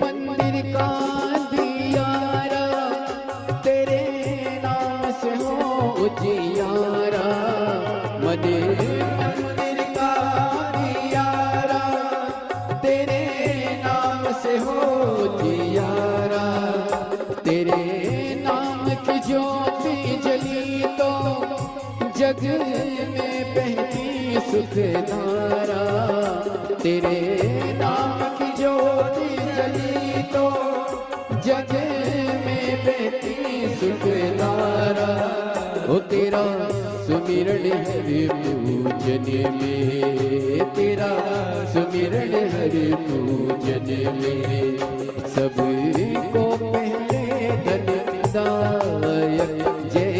मंदिर का दियारा तेरे नाम से हो उजियारा। मंदिर का दियारा तेरे नाम से हो उजियारा। तेरे नाम की ज्योति जली तो जग में बहती सुखधारा। तेरे नाम की ज्योति जली तो जग में बहती सुखधारा। ओ तेरा सुमिरन हर पूजन में, तेरा सुमिरन हर पूजन में। सबको पहले धनदायक जय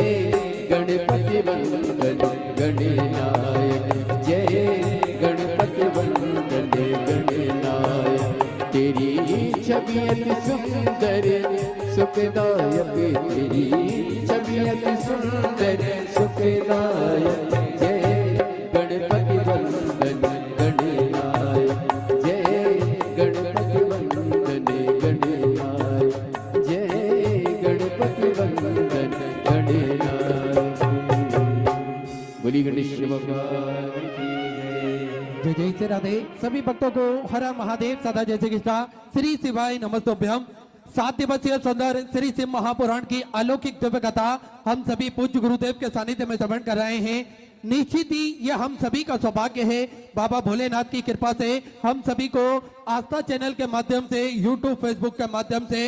गणपति वंदन गणनायक। जय गणपति वंदन गणनायक। तेरी छबियत सुंदर सुखदायक। तेरी छबियत सुंदर सुखदायक। जय गणपति वंदन गणनायक। जय गणपति वंदन गणनायक। जय गणपति वंदन गणनायक। बोली गणेश भगवान की जय जय से राधे। सभी भक्तों को हर हर महादेव सदा जय श्री कृष्णा। श्री शिवाय नमस्तोभ्यम। 7 दिवसीय सुंदर श्री शिव महापुराण की अलौकिक दिव्य कथा हम सभी पूज्य गुरुदेव के सानिध्य में श्रवण कर रहे हैं। निश्चित ही यह हम सभी का सौभाग्य है। बाबा भोलेनाथ की कृपा से हम सभी को आस्था चैनल के माध्यम से, यूट्यूब फेसबुक के माध्यम से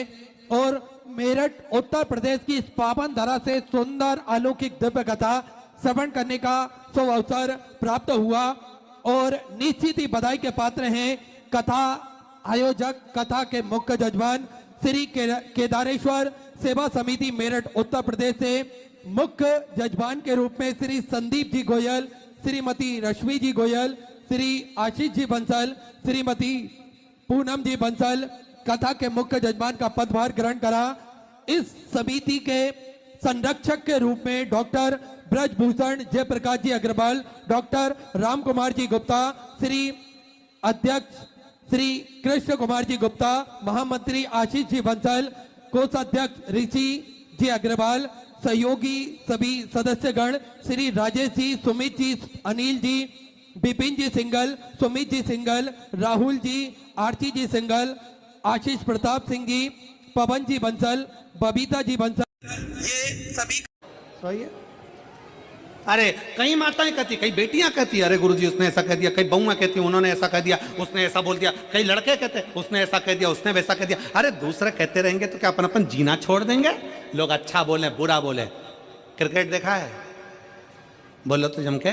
और मेरठ उत्तर प्रदेश की इस पावन धरा से सुंदर अलौकिक दिव्य कथा श्रवण करने का अवसर प्राप्त हुआ। और निश्चित ही बधाई के पात्र हैं कथा आयोजक, कथा के मुख्य जजमान श्री केदारेश्वर सेवा समिति मेरठ उत्तर प्रदेश से मुख्य जजमान के रूप में श्री संदीप जी गोयल, श्रीमती रश्मि जी गोयल, श्री आशीष जी बंसल, श्रीमती पूनम जी बंसल कथा के मुख्य जजमान का पदभार ग्रहण करा। इस समिति के संरक्षक के रूप में डॉक्टर ब्रजभूषण जयप्रकाश जी अग्रवाल, डॉक्टर राम कुमार जी गुप्ता, श्री अध्यक्ष श्री कृष्ण कुमार जी गुप्ता, महामंत्री आशीष जी बंसल, कोषाध्यक्ष ऋषि जी अग्रवाल, सहयोगी सभी सदस्यगण श्री राजेश जी, सुमित जी, अनिल जी, विपिन जी सिंगल, सुमित जी सिंगल, राहुल जी, आरती जी सिंगल, आशीष प्रताप सिंह जी, पवन जी बंसल, बबीता जी बंसल, ये सभी सही है। अरे कई माताएं कहती, कई बेटियां कहती, अरे गुरुजी उसने ऐसा कह दिया, कई बहुआं कहती उन्होंने ऐसा कह दिया, उसने ऐसा बोल दिया, कई लड़के कहते उसने ऐसा कह दिया, उसने वैसा कह दिया। अरे दूसरे कहते रहेंगे तो क्या अपन अपन जीना छोड़ देंगे? लोग अच्छा बोले बुरा बोले। क्रिकेट देखा है? बोलो तो जम के।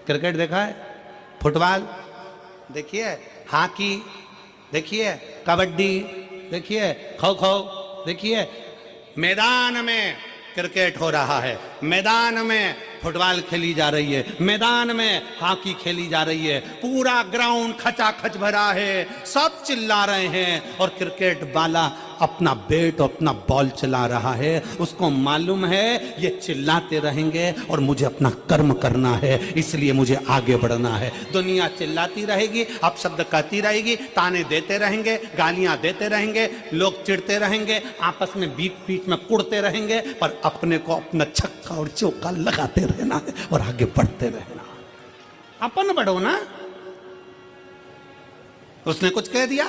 क्रिकेट देखा है? फुटबॉल देखिए, हॉकी देखिए, कबड्डी देखिए, खो खो देखिए। मैदान में क्रिकेट हो रहा है, मैदान में फुटबॉल खेली जा रही है, मैदान में हॉकी खेली जा रही है, पूरा ग्राउंड खचाखच भरा है, सब चिल्ला रहे हैं और क्रिकेट वाला अपना बैट अपना बॉल चला रहा है। उसको मालूम है ये चिल्लाते रहेंगे और मुझे अपना कर्म करना है, इसलिए मुझे आगे बढ़ना है। दुनिया चिल्लाती रहेगी, अपशब्द कहती रहेगी, ताने देते रहेंगे, गालियां देते रहेंगे, लोग चिढ़ते रहेंगे, आपस में बीच बीच में कुड़ते रहेंगे, पर अपने को अपना छक्का और चौका लगाते रहना है और आगे बढ़ते रहना। अपन बढ़ो ना। उसने कुछ कह दिया,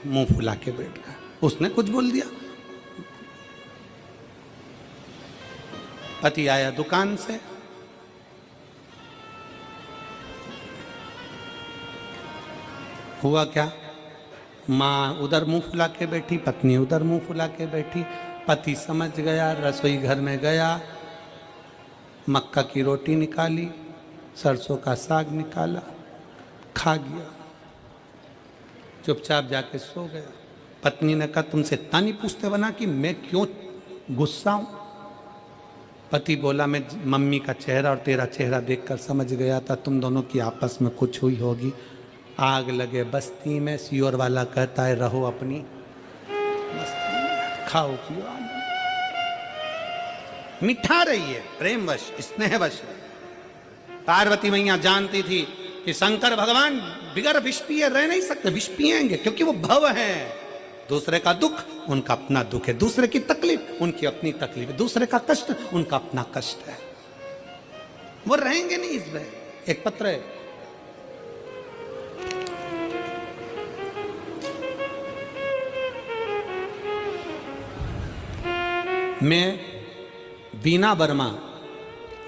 मुंह फुला के बैठ गया। उसने कुछ बोल दिया। पति आया दुकान से, हुआ क्या? माँ उधर मुंह फुला के बैठी, पत्नी उधर मुंह फुला के बैठी। पति समझ गया, रसोई घर में गया, मक्का की रोटी निकाली, सरसों का साग निकाला, खा गया, चुपचाप जाके सो गया। पत्नी ने कहा तुमसे इतना नहीं पूछते बना कि मैं क्यों गुस्सा हूं? पति बोला मैं मम्मी का चेहरा और तेरा चेहरा देखकर समझ गया था तुम दोनों की आपस में कुछ हुई होगी। आग लगे बस्ती में, सियोर वाला कहता है रहो अपनी बस्ती में, खाओ पियो मिठा रही है, प्रेमवश स्नेहवश। पार्वती मैया जानती थी कि शंकर भगवान बिगर विष पिए रह नहीं सकते, विष पिएंगे क्योंकि वो भव है। दूसरे का दुख उनका अपना दुख है, दूसरे की तकलीफ उनकी अपनी तकलीफ है, दूसरे का कष्ट उनका अपना कष्ट है। वो रहेंगे नहीं इसमें। एक पत्र है, मैं वीना वर्मा,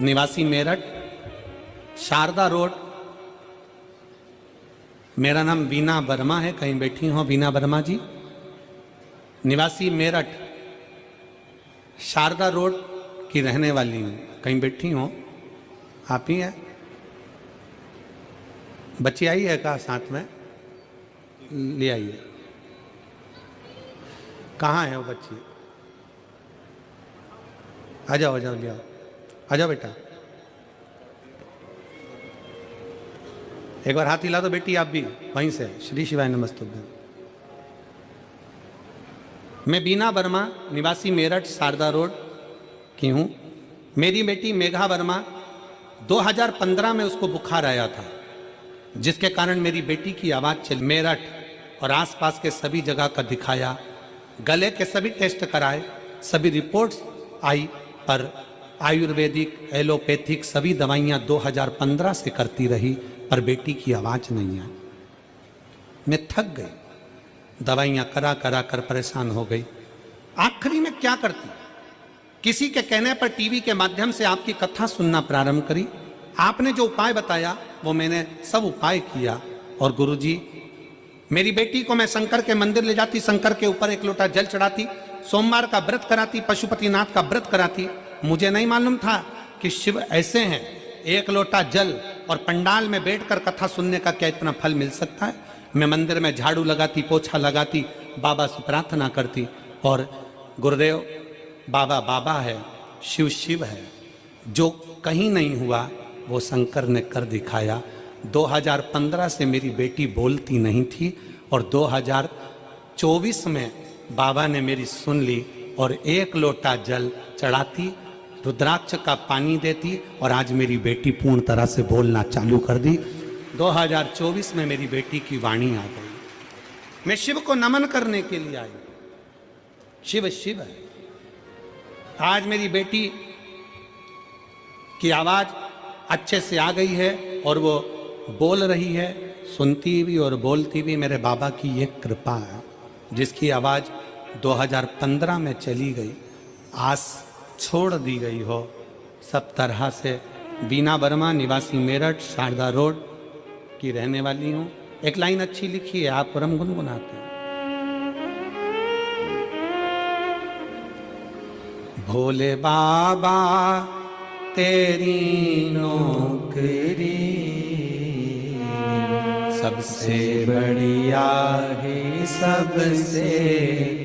निवासी मेरठ, शारदा रोड। मेरा नाम वीना वर्मा है, कहीं बैठी हो वीना वर्मा जी, निवासी मेरठ, शारदा रोड की रहने वाली हूँ। कहीं बैठी हो? आप ही हैं? बच्ची आई है का साथ में? ले आइए। कहाँ है वो बच्ची? आ जाओ, आ जाओ, ले आओ, आ जाओ बेटा। एक बार हाथ हिला दो बेटी, आप भी वहीं से। श्री शिवाय नमस्तुभ्यं। मैं वीना वर्मा, निवासी मेरठ, शारदा रोड की हूँ। मेरी बेटी मेघा वर्मा 2015 में उसको बुखार आया था, जिसके कारण मेरी बेटी की आवाज़ चली। मेरठ और आसपास के सभी जगह का दिखाया, गले के सभी टेस्ट कराए, सभी रिपोर्ट्स आई, पर आयुर्वेदिक, एलोपैथिक सभी दवाइयाँ 2015 से करती रही, पर बेटी की आवाज़ नहीं आई। मैं थक गई, दवाइयाँ करा करा कर परेशान हो गई। आखिरी में क्या करती? किसी के कहने पर टीवी के माध्यम से आपकी कथा सुनना प्रारंभ करी। आपने जो उपाय बताया वो मैंने सब उपाय किया, और गुरुजी, मेरी बेटी को मैं शंकर के मंदिर ले जाती, शंकर के ऊपर एक लोटा जल चढ़ाती, सोमवार का व्रत कराती, पशुपतिनाथ का व्रत कराती। मुझे नहीं मालूम था कि शिव ऐसे हैं। एक लोटा जल और पंडाल में बैठकर कथा सुनने का क्या इतना फल मिल सकता है? मैं मंदिर में झाड़ू लगाती, पोछा लगाती, बाबा से प्रार्थना करती, और गुरुदेव, बाबा बाबा है, शिव शिव है। जो कहीं नहीं हुआ वो शंकर ने कर दिखाया। 2015 से मेरी बेटी बोलती नहीं थी, और 2024 में बाबा ने मेरी सुन ली, और एक लोटा जल चढ़ाती, रुद्राक्ष का पानी देती, और आज मेरी बेटी पूर्ण तरह से बोलना चालू कर दी। 2024 में मेरी बेटी की वाणी आ गई। मैं शिव को नमन करने के लिए आई। शिव शिव है। आज मेरी बेटी की आवाज अच्छे से आ गई है, और वो बोल रही है, सुनती भी और बोलती भी। मेरे बाबा की ये कृपा है, जिसकी आवाज 2015 में चली गई, आस छोड़ दी गई हो सब तरह से। वीना वर्मा, निवासी मेरठ, शारदा रोड की रहने वाली हूँ। एक लाइन अच्छी लिखी है, आप परम गुनगुनाते हैं। भोले बाबा तेरी नौकरी सबसे बढ़िया है, सबसे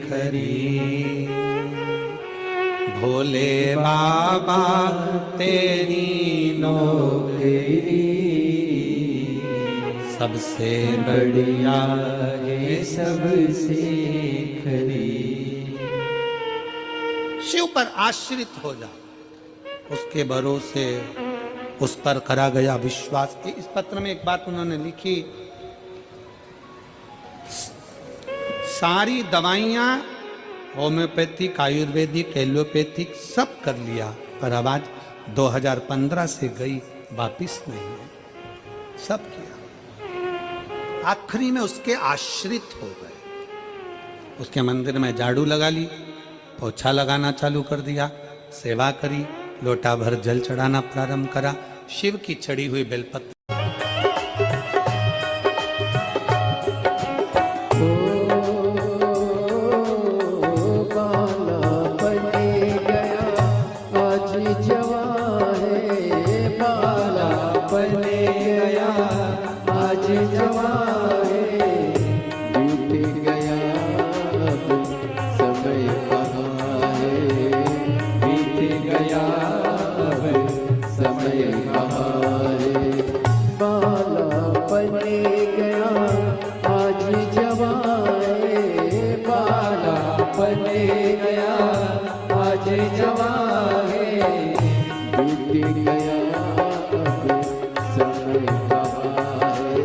खरी। भोले बाबा तेरी नौकरी सबसे बढ़िया है, सबसे खरी। शिव पर आश्रित हो जा, उसके भरोसे, उस पर करा गया विश्वास। इस पत्र में एक बात उन्होंने लिखी, सारी दवाइयां होम्योपैथिक, आयुर्वेदिक, एलोपैथिक सब कर लिया, पर आवाज 2015 से गई, वापिस नहीं है। सब किया, आखिरी में उसके आश्रित हो गए। उसके मंदिर में झाड़ू लगा ली, पोछा लगाना चालू कर दिया, सेवा करी, लोटा भर जल चढ़ाना प्रारंभ करा, शिव की चढ़ी हुई बेलपत्र समय कहाँ है। गया आज जवान है, बीत गया अब समय कहाँ है,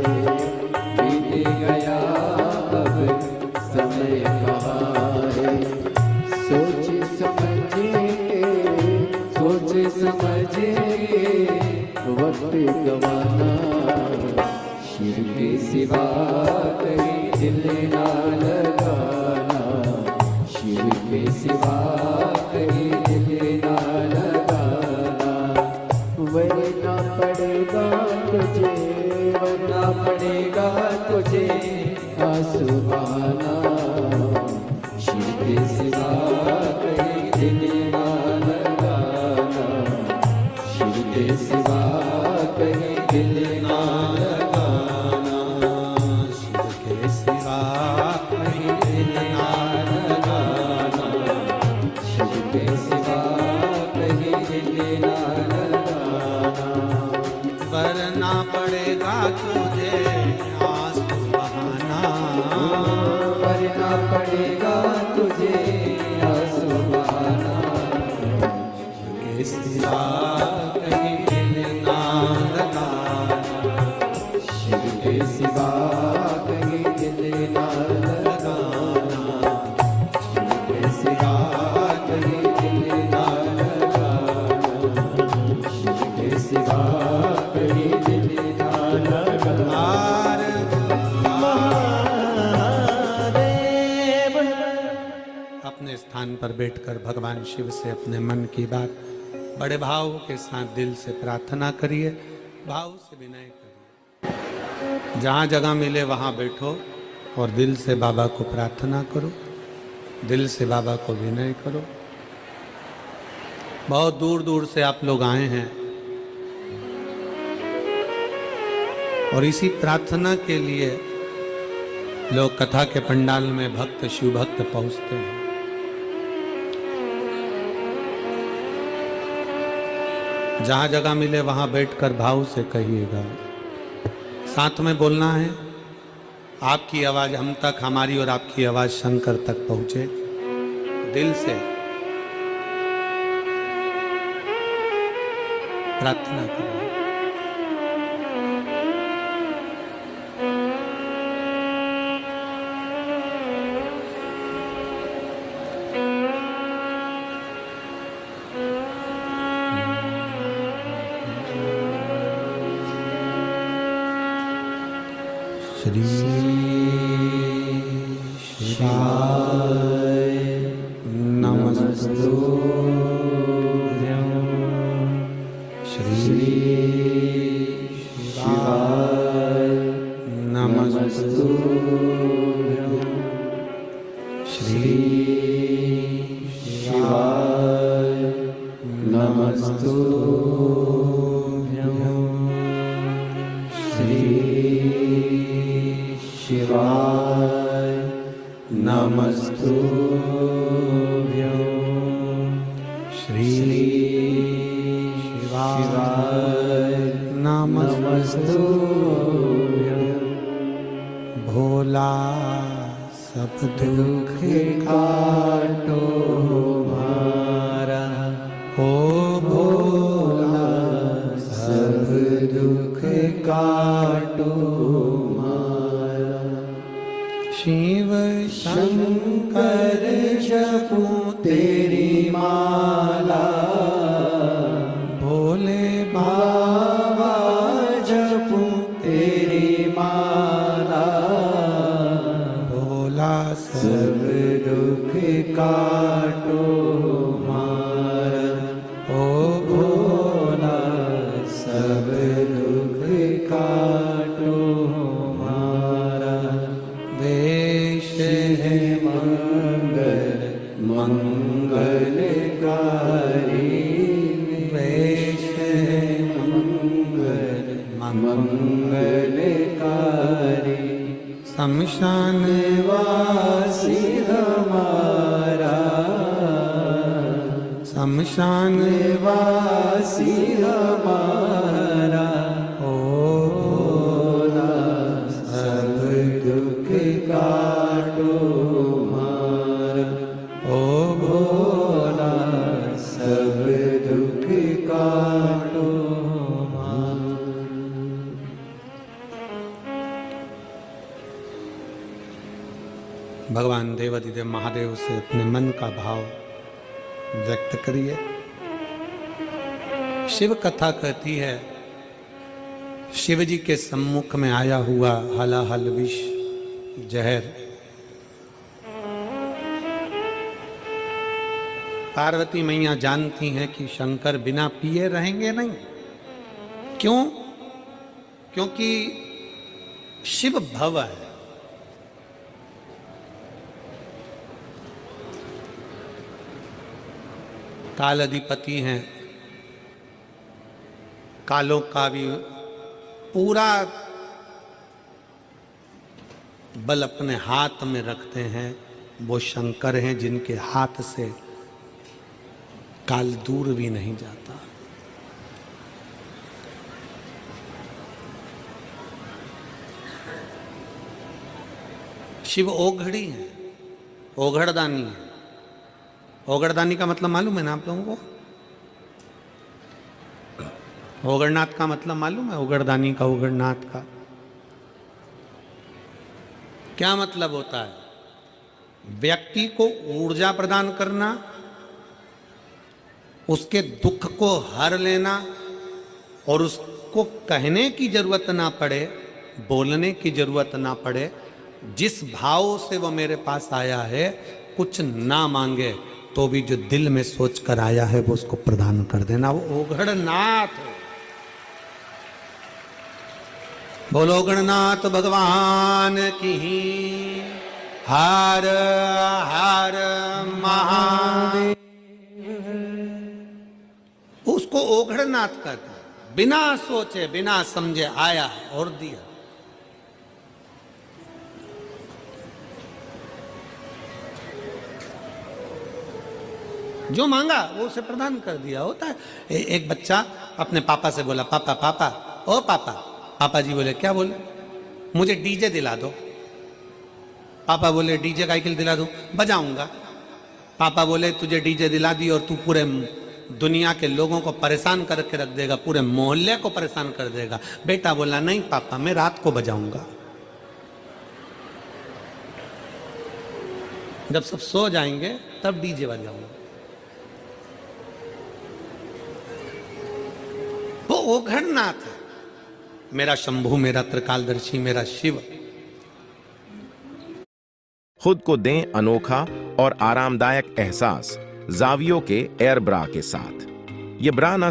बीत गया अब समय कहाँ है। सोच समझ वक्त गवाना, शिव के सिवा कहीं दिल ना लगाना, शिव के सिवा कहीं दिल ना लगाना। वरना पड़ेगा तुझे, वरना पड़ेगा तुझे आंसू बहाना, शिव के सिवा कहीं दिल ना लगाना, शिव के सिवा कहीं दिल ना लगाना, शिव के सिवा कहीं दिल ना लगाना, शिव के सिवा कहीं दिल ना लगाना। वरना पड़ेगा तुझे आंसू बहाना, वरना पड़ेगा तुझे आंसू बहाना, के सिवा कहीं दिल ना लगाना, शिव के सिवा कहीं दिल ना लगाना, शिव के सिवा कहीं दिल ना लगाना, शिव के सिवा कहीं दिल ना लगाना। अपने स्थान पर बैठकर भगवान शिव से अपने मन की बात बड़े भाव के साथ दिल से प्रार्थना करिए, भाव से विनय करिए। जहाँ जगह मिले वहाँ बैठो और दिल से बाबा को प्रार्थना करो, दिल से बाबा को विनय करो। बहुत दूर दूर से आप लोग आए हैं और इसी प्रार्थना के लिए लोग कथा के पंडाल में भक्त शिव भक्त पहुंचते हैं। जहां जगह मिले वहां बैठकर भाव से कहिएगा, साथ में बोलना है। आपकी आवाज हम तक, हमारी और आपकी आवाज शंकर तक पहुंचे। दिल से प्रार्थना करें। श्री शिवाय नमस्तुभ्यं, श्री शिवाय नमस्तुभ्यं, श्री शिवाय नमस्तुभ्यं, श्री शिवाय नमस्तुभ्यं, श्री शिवाय नमस्तुभ्यं। भोला सब दुख काटो मारा, ओ भोला सब दुख काटो मारा। शिव शंकर जपू तेरी माला, भोले बाबा जपू तेरी माला। भोला सब दुख काटो मारा, ओ भोला सब दुख काटो मारा। वेश है मंगल मंगलकारी, वेश है मंगल मंगलकारी। शमशान वासी हमारा, शमशान वासी हमारा। ओ भोला सब दुख काटो मारा, ओ भगवान देवाधिदेव महादेव से अपने मन का भाव व्यक्त करिए। शिव कथा कहती है, शिव जी के सम्मुख में आया हुआ हलाहल विष जहर पार्वती मैया जानती हैं कि शंकर बिना पिए रहेंगे नहीं। क्यों? क्योंकि शिव भव है। काल अधिपति हैं, कालों का भी पूरा बल अपने हाथ में रखते हैं। वो शंकर हैं जिनके हाथ से काल दूर भी नहीं जाता। शिव ओघड़ी है, ओघड़दानी है। ओघड़दानी का मतलब मालूम है ना आप लोगों को? ओघड़नाथ का मतलब मालूम है? ओघड़दानी का, ओघड़नाथ का क्या मतलब होता है? व्यक्ति को ऊर्जा प्रदान करना, उसके दुख को हर लेना और उसको कहने की जरूरत ना पड़े, बोलने की जरूरत ना पड़े। जिस भाव से वो मेरे पास आया है, कुछ ना मांगे तो भी जो दिल में सोच कर आया है वो उसको प्रदान कर देना। वो ओघड़नाथ है। बोलो गणनाथ भगवान की हर हर महादेव। उसको ओघड़नाथ कहते हैं। बिना सोचे बिना समझे आया और दिया। जो मांगा वो उसे प्रदान कर दिया। होता है एक बच्चा अपने पापा से बोला, पापा पापा ओ पापा। पापा जी बोले, क्या बोले? मुझे डीजे दिला दो। पापा बोले, डीजे का साइकिल दिला दो, बजाऊंगा। पापा बोले, तुझे डीजे दिला दी और तू पूरे दुनिया के लोगों को परेशान करके रख देगा, पूरे मोहल्ले को परेशान कर देगा। बेटा बोला, नहीं पापा, मैं रात को बजाऊंगा, जब सब सो जाएंगे तब डीजे बजाऊंगा। वो ओघड़नाथ है, मेरा शंभू, मेरा त्रिकालदर्शी, मेरा शिव। खुद को दें अनोखा और आरामदायक एहसास जावियो के एयर ब्रा के साथ। ये ब्रा ना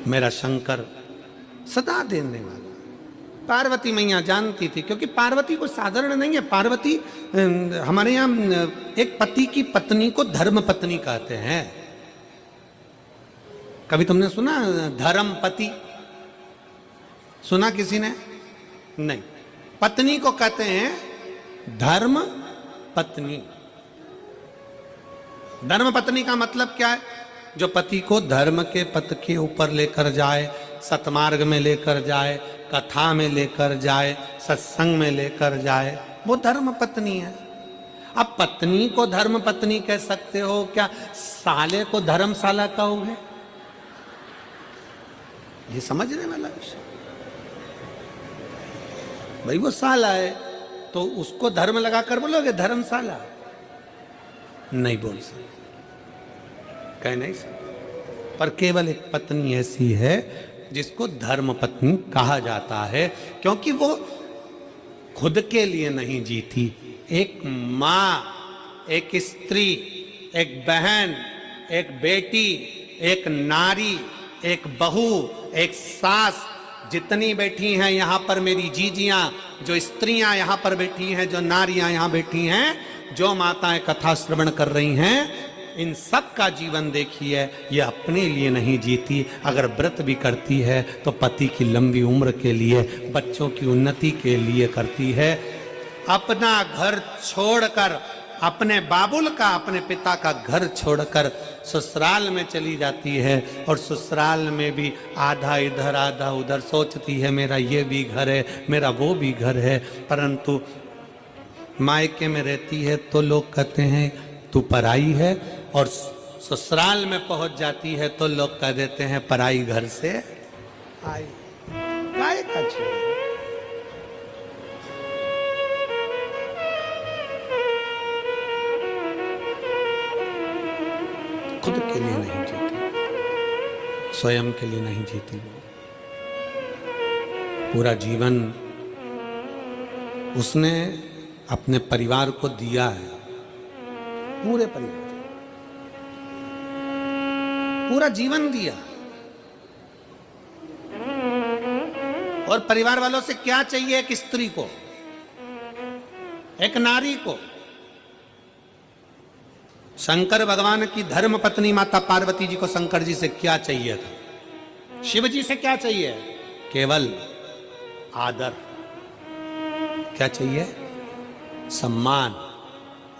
मेरा शंकर सदा देने वाला। पार्वती मैया जानती थी, क्योंकि पार्वती को साधारण नहीं है। पार्वती हमारे यहाँ एक पति की पत्नी को धर्म पत्नी कहते हैं। कभी तुमने सुना धर्म पति? सुना किसी ने? नहीं। पत्नी को कहते हैं धर्म पत्नी। धर्म पत्नी का मतलब क्या है? जो पति को धर्म के पथ के ऊपर लेकर जाए, सतमार्ग में लेकर जाए, कथा में लेकर जाए, सत्संग में लेकर जाए, वो धर्म पत्नी है। अब पत्नी को धर्म पत्नी कह सकते हो क्या? साले को धर्मशाला कहोगे? ये समझने वाला विषय भाई। वो साला है तो उसको धर्म लगाकर बोलोगे धर्मशाला? नहीं बोल सकते, कह नहीं सकते। पर केवल एक पत्नी ऐसी है जिसको धर्म पत्नी कहा जाता है, क्योंकि वो खुद के लिए नहीं जीती। एक माँ, एक स्त्री, एक बहन, एक बेटी, एक नारी, एक बहू, एक सास, जितनी बैठी हैं यहाँ पर मेरी जीजियां, जो स्त्रियां यहाँ पर बैठी हैं, जो नारियां यहाँ बैठी हैं, जो माताएं कथा श्रवण कर रही हैं, इन सब का जीवन देखिए। ये अपने लिए नहीं जीती। अगर व्रत भी करती है तो पति की लंबी उम्र के लिए, बच्चों की उन्नति के लिए करती है। अपना घर छोड़कर, अपने बाबुल का, अपने पिता का घर छोड़कर ससुराल में चली जाती है, और ससुराल में भी आधा इधर आधा उधर सोचती है मेरा ये भी घर है, मेरा वो भी घर है। परंतु मायके में रहती है तो लोग कहते हैं तू पराई है, और ससुराल में पहुंच जाती है तो लोग कह देते हैं पराई घर से आई। काय का खुद के लिए नहीं जीती, स्वयं के लिए नहीं जीती। वो पूरा जीवन उसने अपने परिवार को दिया है, पूरे परिवार, पूरा जीवन दिया। और परिवार वालों से क्या चाहिए एक स्त्री को, एक नारी को? शंकर भगवान की धर्म पत्नी माता पार्वती जी को शंकर जी से क्या चाहिए था? शिव जी से क्या चाहिए? केवल आदर। क्या चाहिए? सम्मान,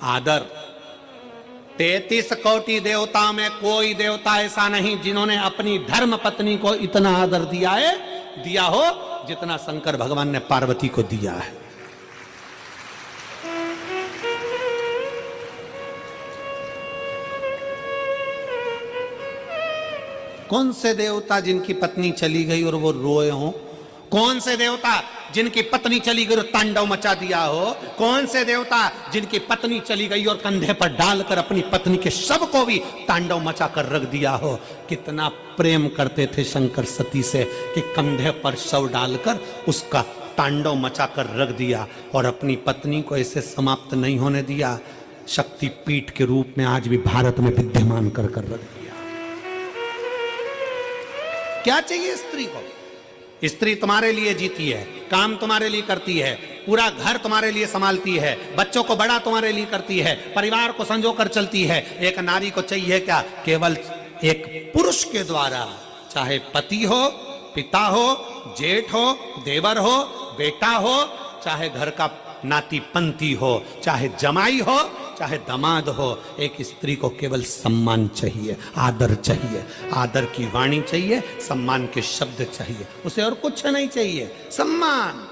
आदर। 33 कोटि देवता में कोई देवता ऐसा नहीं जिन्होंने अपनी धर्म पत्नी को इतना आदर दिया हो जितना शंकर भगवान ने पार्वती को दिया है। कौन से देवता जिनकी पत्नी चली गई और वो रोए हों? कौन से देवता जिनकी पत्नी चली गई और तांडव मचा दिया हो? कौन से देवता जिनकी पत्नी चली गई और कंधे पर डालकर अपनी पत्नी के शव को भी तांडव मचा कर रख दिया हो? कितना प्रेम करते थे शंकर सती से कि कंधे पर शव डालकर उसका तांडव मचा कर रख दिया और अपनी पत्नी को ऐसे समाप्त नहीं होने दिया। शक्तिपीठ के रूप में आज भी भारत में विद्यमान कर रख दिया। क्या चाहिए स्त्री को? स्त्री तुम्हारे लिए जीती है, काम तुम्हारे लिए करती है, पूरा घर तुम्हारे लिए संभालती है, बच्चों को बड़ा तुम्हारे लिए करती है, परिवार को संजो कर चलती है। एक नारी को चाहिए क्या? केवल एक पुरुष के द्वारा, चाहे पति हो, पिता हो, जेठ हो, देवर हो, बेटा हो, चाहे घर का नाती पंती हो, चाहे जमाई हो, चाहे दामाद हो, एक स्त्री को केवल सम्मान चाहिए, आदर चाहिए, आदर की वाणी चाहिए, सम्मान के शब्द चाहिए, उसे और कुछ नहीं चाहिए। सम्मान।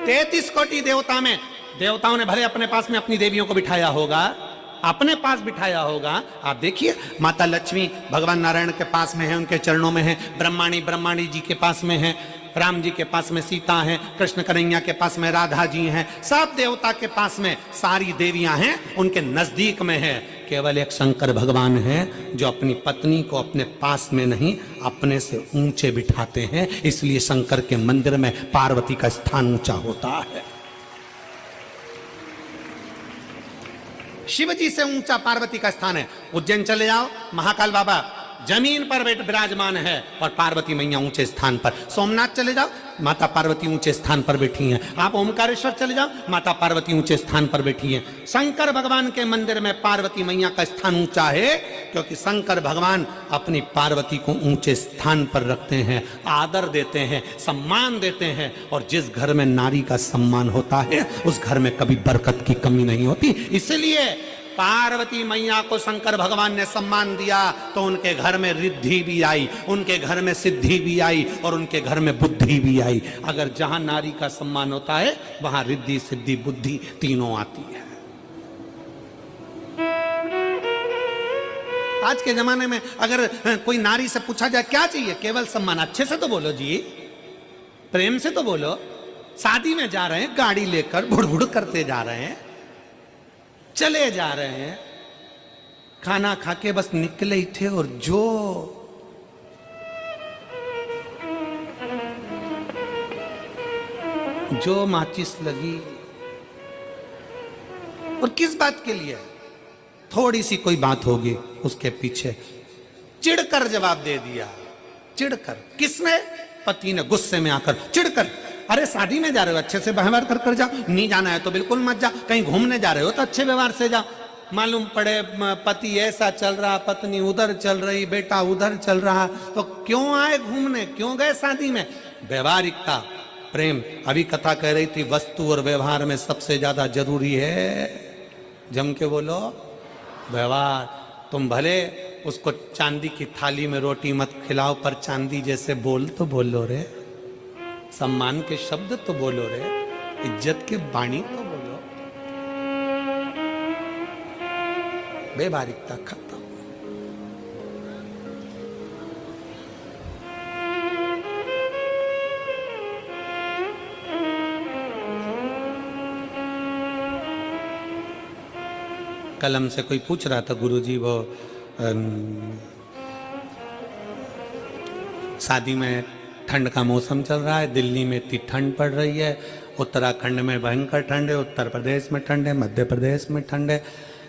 33 कोटि देवता में देवताओं ने भले अपने पास में अपनी देवियों को बिठाया होगा, अपने पास बिठाया होगा। आप देखिए माता लक्ष्मी भगवान नारायण के पास में है, उनके चरणों में है, ब्रह्माणी जी के पास में है, राम जी के पास में सीता हैं, कृष्ण कन्हैया के पास में राधा जी हैं, सब देवता के पास में सारी देवियां हैं, उनके नजदीक में है। केवल एक शंकर भगवान है जो अपनी पत्नी को अपने पास में नहीं अपने से ऊंचे बिठाते हैं, इसलिए शंकर के मंदिर में पार्वती का स्थान ऊंचा होता है। शिव जी से ऊंचा पार्वती का स्थान है। उज्जैन चले जाओ, महाकाल बाबा जमीन पर विराजमान है और पार्वती मैया ऊंचे स्थान पर। सोमनाथ चले जाओ, माता पार्वती ऊंचे स्थान पर बैठी हैं। आप ओमकारेश्वर चले जाओ, माता पार्वती ऊंचे स्थान पर बैठी हैं। शंकर भगवान के मंदिर में पार्वती मैया का स्थान ऊंचा है क्योंकि शंकर भगवान अपनी पार्वती को ऊंचे स्थान पर रखते हैं, आदर देते हैं, सम्मान देते हैं। और जिस घर में नारी का सम्मान होता है उस घर में कभी बरकत की कमी नहीं होती। इसलिए पार्वती मैया को शंकर भगवान ने सम्मान दिया तो उनके घर में रिद्धि भी आई, उनके घर में सिद्धि भी आई और उनके घर में बुद्धि भी आई। अगर जहां नारी का सम्मान होता है वहां रिद्धि सिद्धि बुद्धि तीनों आती है। आज के जमाने में अगर कोई नारी से पूछा जाए क्या चाहिए, केवल सम्मान। अच्छे से तो बोलो जी, प्रेम से तो बोलो। शादी में जा रहे हैं, गाड़ी लेकर बुड़ करते जा रहे हैं, चले जा रहे हैं, खाना खा के बस निकले ही थे और जो माचिस लगी। और किस बात के लिए? थोड़ी सी कोई बात होगी उसके पीछे चिढ़कर जवाब दे दिया। चिढ़कर। किसने? पति ने गुस्से में आकर चिढ़कर। अरे शादी में जा रहे हो, अच्छे से व्यवहार कर जाओ। नहीं जाना है तो बिल्कुल मत जाओ। कहीं घूमने जा रहे हो तो अच्छे व्यवहार से जाओ। मालूम पड़े पति ऐसा चल रहा, पत्नी उधर चल रही, बेटा उधर चल रहा, तो क्यों आए घूमने, क्यों गए शादी में? व्यवहारिकता, प्रेम। अभी कथा कह रही थी वस्तु और व्यवहार में सबसे ज्यादा जरूरी है, जम के बोलो, व्यवहार। तुम भले उसको चांदी की थाली में रोटी मत खिलाओ पर चांदी जैसे बोल तो बोलो रे, सम्मान के शब्द तो बोलो रे, इज्जत के बाणी तो बोलो। व्यवहारिकता खत्म। कल हमसे कोई पूछ रहा था गुरुजी वो शादी में ठंड का मौसम चल रहा है, दिल्ली में इतनी ठंड पड़ रही है, उत्तराखंड में भयंकर ठंड है, उत्तर प्रदेश में ठंड है, मध्य प्रदेश में ठंड है।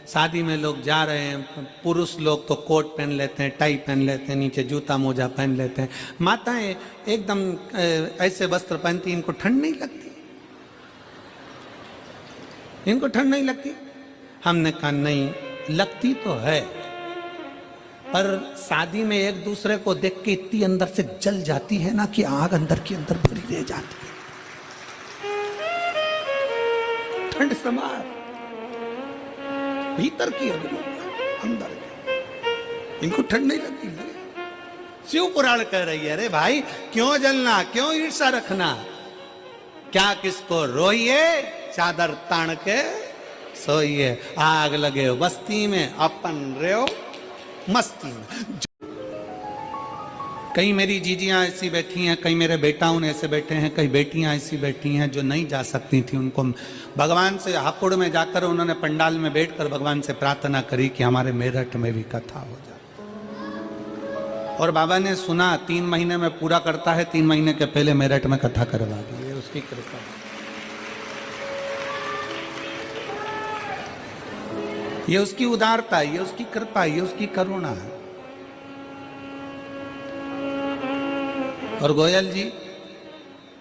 शादी में लोग जा रहे हैं, पुरुष लोग तो कोट पहन लेते हैं, टाई पहन लेते हैं, नीचे जूता मोजा पहन लेते हैं, माताएं एकदम ऐसे वस्त्र पहनती, इनको ठंड नहीं लगती, इनको ठंड नहीं लगती। हमने कहा नहीं, लगती तो है, पर शादी में एक दूसरे को देख के इतनी अंदर से जल जाती है ना कि आग अंदर की अंदर भरी रह जाती है। ठंड समार भीतर की अग्नि अंदर की, इनको ठंड नहीं लगती। शिव पुराण कह रही है, अरे भाई क्यों जलना, क्यों ईर्षा रखना, क्या किसको रोइए, चादर तान के सोइए, आग लगे बस्ती में, अपन रहो मस्ती में। कई मेरी जीजियां ऐसी बैठी हैं, कई मेरे बेटाओं ने ऐसे बैठे हैं, कई बेटियां ऐसी बैठी हैं जो नहीं जा सकती थी। उनको भगवान से हापुड़ में जाकर उन्होंने पंडाल में बैठकर भगवान से प्रार्थना करी कि हमारे मेरठ में भी कथा हो जाए। और बाबा ने सुना, 3 महीने में पूरा करता है, 3 महीने के पहले मेरठ में कथा करवा दी। उसकी कृपा, ये उसकी उदारता, ये उसकी कृपा, ये उसकी करुणा है। और गोयल जी,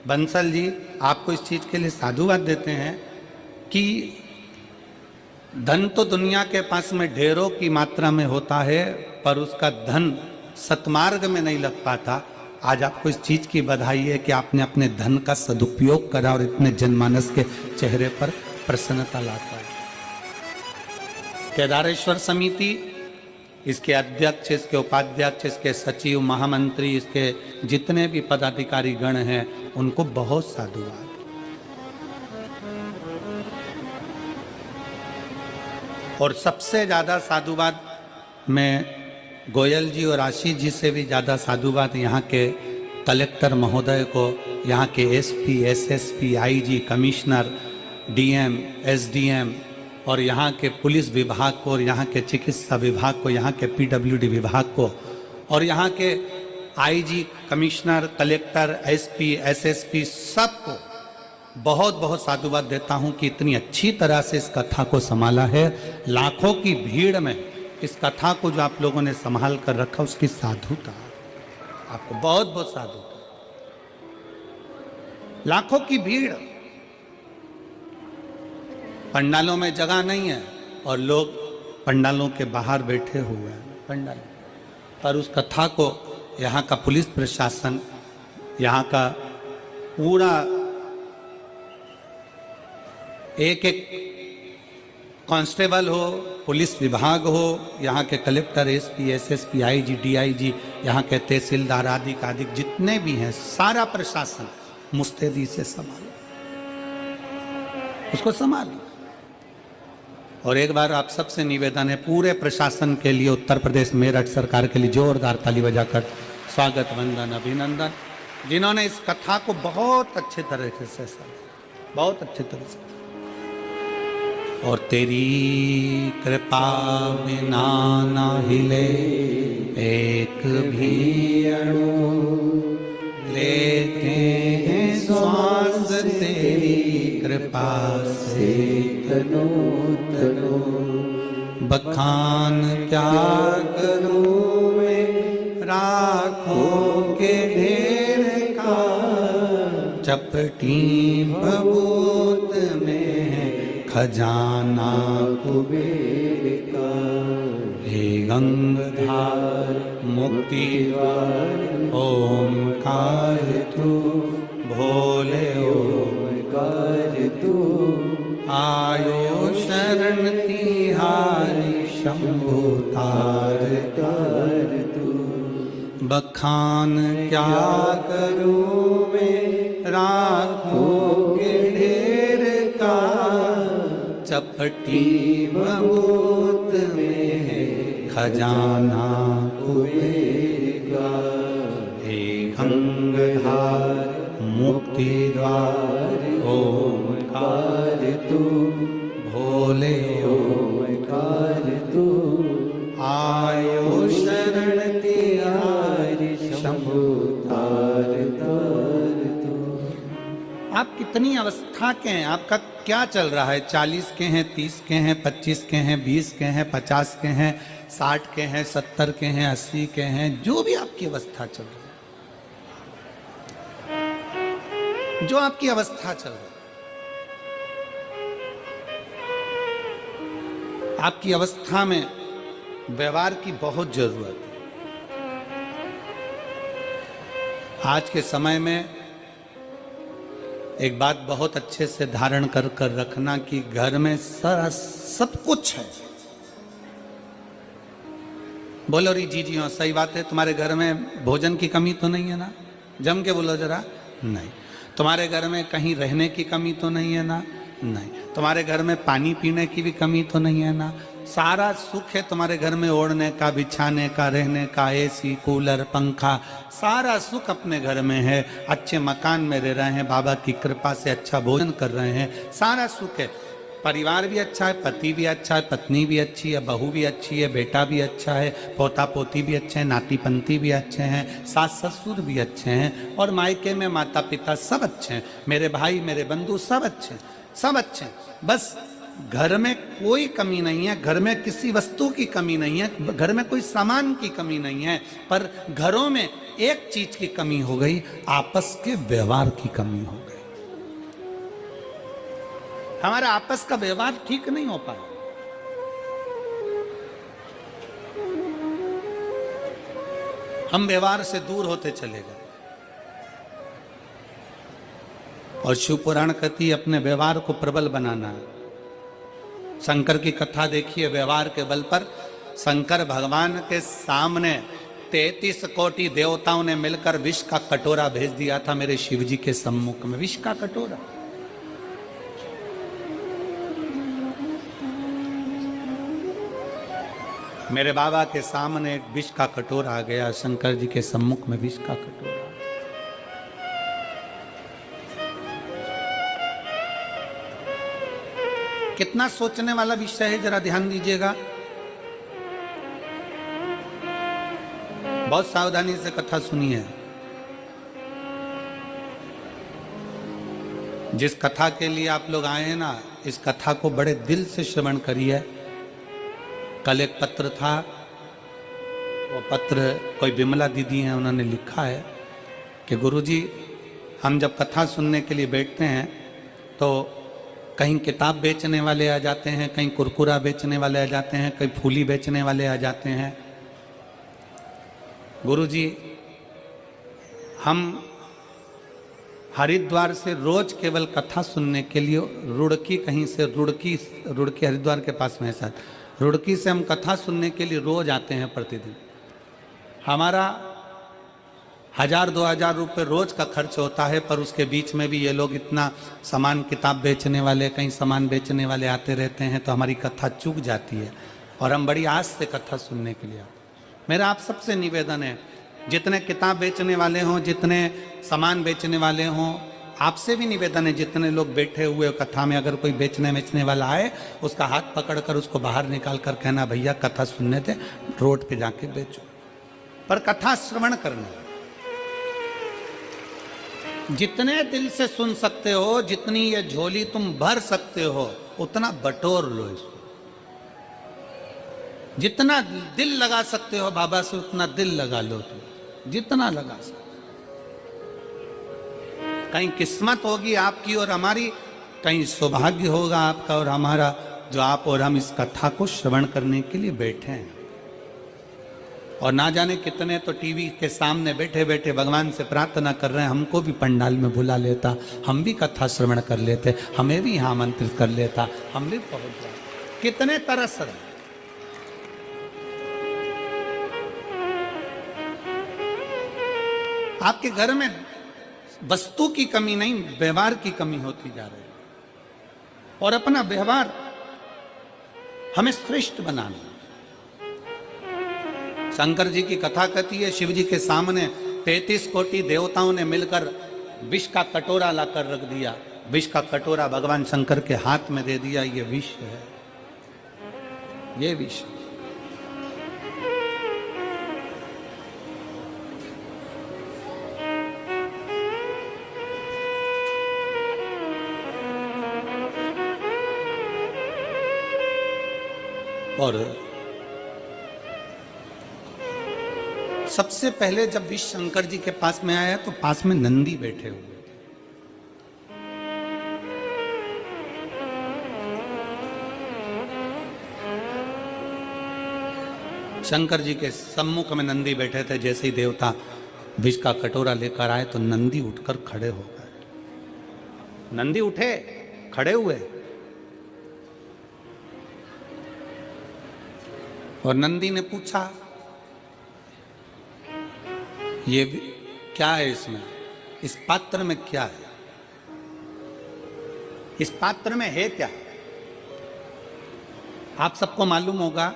बंसल जी आपको इस चीज के लिए साधुवाद देते हैं कि धन तो दुनिया के पास में ढेरों की मात्रा में होता है, पर उसका धन सतमार्ग में नहीं लग पाता। आज आपको इस चीज की बधाई है कि आपने अपने धन का सदुपयोग करा और इतने जनमानस के चेहरे पर प्रसन्नता लाता है। केदारेश्वर समिति, इसके अध्यक्ष, इसके उपाध्यक्ष, इसके सचिव, महामंत्री, इसके जितने भी पदाधिकारी गण हैं, उनको बहुत साधुवाद। और सबसे ज्यादा साधुवाद मैं गोयल जी और आशीष जी से भी ज्यादा साधुवाद यहाँ के कलेक्टर महोदय को, यहाँ के SP, SSP, IG, commissioner, DM, SDM और यहाँ के पुलिस विभाग को, और यहाँ के चिकित्सा विभाग को, यहाँ के पीडब्ल्यूडी विभाग को, और यहाँ के IG, commissioner, collector, SP, SSP, सबको बहुत बहुत साधुवाद देता हूँ कि इतनी अच्छी तरह से इस कथा को संभाला है। लाखों की भीड़ में इस कथा को जो आप लोगों ने संभाल कर रखा, उसकी साधुता, आपको बहुत बहुत साधुता। लाखों की भीड़, पंडालों में जगह नहीं है और लोग पंडालों के बाहर बैठे हुए हैं पंडाल पर। उस कथा को यहाँ का पुलिस प्रशासन, यहाँ का पूरा एक एक कांस्टेबल हो, पुलिस विभाग हो, यहाँ के collector, SP, SSP, IG, DIG, यहाँ के तहसीलदार आदि जितने भी हैं, सारा प्रशासन मुस्तैदी से संभालो, उसको संभालो। और एक बार आप सबसे निवेदन है, पूरे प्रशासन के लिए, उत्तर प्रदेश मेरठ सरकार के लिए जोरदार ताली बजाकर स्वागत, वंदन, अभिनंदन, जिन्होंने इस कथा को बहुत अच्छे तरीके से समझा, बहुत अच्छे तरह से। और तेरी कृपा बिना ना हिले एक भी अणु, लेते हैं श्वास तेरी कृपा से तनो तनो। बखान क्या करूं मैं राखों के ढेर का, चपटी बबूत में खजाना कुबेर का। हे गंगाधार मुक्ति द्वार ओमकार तू, भोले ओमकार तू। आयो शरण तिहारी शंभु तार तार तू। बखान क्या करूं मैं राखों के ढेर का, चपटी बबूत में खजाना कुबेर का। हे गंगाधार मुक्ति द्वार ओमकार तू, भोले ओमकार पुकार तू, आयो शरण तिहारी शंभु तार तार तू। आप कितनी अवस्था के हैं, आपका क्या चल रहा है? 40 के हैं, 30 के हैं, 25 के हैं, 20 के हैं, 50 के हैं, 60 के हैं, 70 के हैं, 80 के हैं, जो भी आपकी अवस्था चल रही है, जो आपकी अवस्था चल रही है, आपकी अवस्था में व्यवहार की बहुत जरूरत है। आज के समय में एक बात बहुत अच्छे से धारण कर कर रखना कि घर में सारा सब कुछ है। बोलो री जी जी हाँ सही बात है। तुम्हारे घर में भोजन की कमी तो नहीं है ना? जम के बोलो जरा। नहीं। तुम्हारे घर में कहीं रहने की कमी तो नहीं है ना? नहीं। तुम्हारे घर में पानी पीने की भी कमी तो नहीं है ना? सारा सुख है तुम्हारे घर में, ओढ़ने का, बिछाने का, रहने का, एसी, कूलर, पंखा, सारा सुख अपने घर में है। अच्छे मकान में रह रहे हैं, बाबा की कृपा से अच्छा भोजन कर रहे हैं, सारा सुख है। परिवार भी अच्छा है, पति भी अच्छा है, पत्नी भी अच्छी है, बहू भी अच्छी है, बेटा भी अच्छा है, पोता पोती भी अच्छे हैं, नाती पंती भी अच्छे हैं, सास ससुर भी अच्छे हैं, और मायके में माता पिता सब अच्छे हैं, मेरे भाई मेरे बंधु सब अच्छे हैं, सब अच्छे हैं। बस घर में कोई कमी नहीं है, घर में किसी वस्तु की कमी नहीं है, घर में कोई सामान की कमी नहीं है, पर घरों में एक चीज की कमी हो गई, आपस के व्यवहार की कमी हो गई। हमारा आपस का व्यवहार ठीक नहीं हो पाया। हम व्यवहार से दूर होते चले गए। और शिव पुराण कहती है अपने व्यवहार को प्रबल बनाना है। शंकर की कथा देखिए, व्यवहार के बल पर शंकर भगवान के सामने 33 कोटि देवताओं ने मिलकर विष का कटोरा भेज दिया था मेरे शिव जी के सम्मुख में। विष का कटोरा, मेरे बाबा के सामने एक विष का कटोरा आ गया, शंकर जी के सम्मुख में विष का कटोरा। कितना सोचने वाला विषय है, जरा ध्यान दीजिएगा। बहुत सावधानी से कथा सुनिए। जिस कथा के लिए आप लोग आए हैं ना, इस कथा को बड़े दिल से श्रवण करिए। कल एक पत्र था, वो पत्र कोई विमला दीदी हैं, उन्होंने लिखा है कि गुरुजी हम जब कथा सुनने के लिए बैठते हैं तो कहीं किताब बेचने वाले आ जाते हैं, कहीं कुरकुरा बेचने वाले आ जाते हैं, कहीं फूली बेचने वाले आ जाते हैं। गुरुजी हम हरिद्वार से रोज केवल कथा सुनने के लिए रुड़की, कहीं से रुड़की हरिद्वार के पास में है साथ, रुड़की से हम कथा सुनने के लिए रोज आते हैं प्रतिदिन। हमारा 1000-2000 रुपये रोज का खर्च होता है, पर उसके बीच में भी ये लोग इतना सामान, किताब बेचने वाले, कहीं सामान बेचने वाले आते रहते हैं, तो हमारी कथा चूक जाती है और हम बड़ी आस से कथा सुनने के लिए आते हैं। मेरा आप सबसे निवेदन है, जितने किताब बेचने वाले हों, जितने सामान बेचने वाले हों, आपसे भी निवेदन है, जितने लोग बैठे हुए कथा में, अगर कोई बेचने वाला आए, उसका हाथ पकड़कर उसको बाहर निकाल कर कहना, भैया कथा सुनने थे, रोड पे जाके बेचो, पर कथा श्रवण करना। जितने दिल से सुन सकते हो, जितनी ये झोली तुम भर सकते हो, उतना बटोर लो इसको। जितना दिल लगा सकते हो बाबा से, उतना दिल लगा लो तुम, जितना लगा सकते। कहीं किस्मत होगी आपकी और हमारी, कहीं सौभाग्य होगा आपका और हमारा, जो आप और हम इस कथा को श्रवण करने के लिए बैठे हैं। और ना जाने कितने तो टीवी के सामने बैठे बैठे भगवान से प्रार्थना कर रहे हैं, हमको भी पंडाल में बुला लेता, हम भी कथा श्रवण कर लेते, हमें भी यहाँ आमंत्रित कर लेता, हम भी पहुंच जाए। कितने तरस रहे। आपके घर में वस्तु की कमी नहीं, व्यवहार की कमी होती जा रही है। और अपना व्यवहार हमें श्रेष्ठ बनाना। शंकर जी की कथा कहती है, शिव जी के सामने 33 कोटि देवताओं ने मिलकर विष का कटोरा लाकर रख दिया। विष का कटोरा भगवान शंकर के हाथ में दे दिया, ये विष है। ये विष। और सबसे पहले जब विष शंकर जी के पास में आया तो पास में नंदी बैठे हुए थे। शंकर जी के सम्मुख में नंदी बैठे थे। जैसे ही देवता विष का कटोरा लेकर आए तो नंदी उठकर खड़े हो गए। नंदी उठे, खड़े हुए, और नंदी ने पूछा ये क्या है, इसमें, इस पात्र में क्या है, इस पात्र में है क्या? आप सबको मालूम होगा,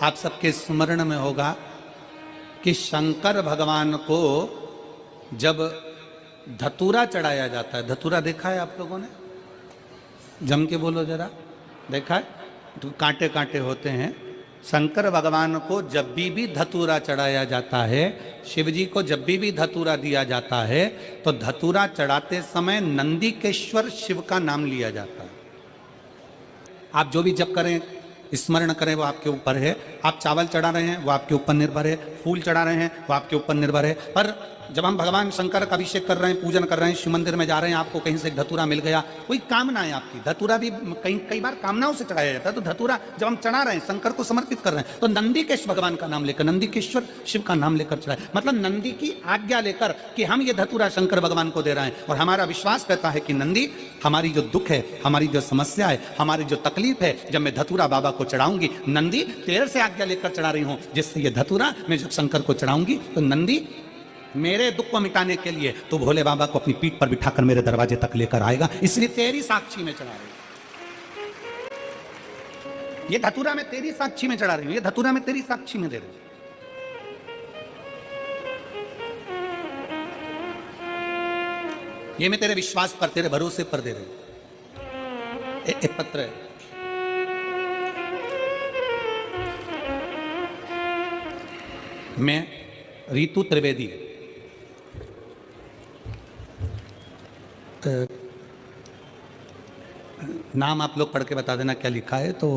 आप सबके स्मरण में होगा कि शंकर भगवान को जब धतूरा चढ़ाया जाता है, धतूरा देखा है आप लोगों ने? जम के बोलो जरा, देखा है? तो कांटे कांटे होते हैं। शंकर भगवान को जब भी धतूरा चढ़ाया जाता है, शिव जी को जब भी धतूरा दिया जाता है, तो धतूरा चढ़ाते समय नंदीकेश्वर शिव का नाम लिया जाता है। आप जो भी जप करें, स्मरण करें, वो आपके ऊपर है। आप चावल चढ़ा रहे हैं, वो आपके ऊपर निर्भर है। फूल चढ़ा रहे हैं, वो आपके ऊपर निर्भर है। पर जब हम भगवान शंकर का अभिषेक कर रहे हैं, पूजन कर रहे हैं, शिव मंदिर में जा रहे हैं, आपको कहीं से धतूरा मिल गया, कोई कामना है आपकी, धतूरा भी कई बार कामनाओं से चढ़ाया जाता है। तो धतूरा जब हम चढ़ा रहे हैं, शंकर को समर्पित कर रहे हैं, तो नंदीकेश्वर भगवान का नाम लेकर, नंदीकेश्वर शिव का नाम लेकर चढ़ाए, मतलब नंदी की आज्ञा लेकर कि हम ये धतूरा शंकर भगवान को दे रहे हैं। और हमारा विश्वास कहता है कि नंदी, हमारी जो दुख है, हमारी जो समस्या है, हमारी जो तकलीफ है, जब मैं धतूरा बाबा को चढ़ाऊंगी, नंदी तेरे से आज्ञा लेकर चढ़ा रही हूं, जिससे ये धतूरा मैं जब शंकर को चढ़ाऊंगी तो नंदी मेरे दुख को मिटाने के लिए तो भोले बाबा को अपनी पीठ पर बिठाकर मेरे दरवाजे तक लेकर आएगा, इसलिए तेरी साक्षी में चढ़ा रही हूं। ये धतूरा मैं तेरी साक्षी में चढ़ा रही हूं, ये धतूरा मैं तेरी साक्षी में दे रही हूं। ये मैं तेरे विश्वास पर, तेरे भरोसे पर दे रही हूं। एक पत्र है, मैं रीतु त्रिवेदी, नाम आप लोग पढ़ के बता देना क्या लिखा है, तो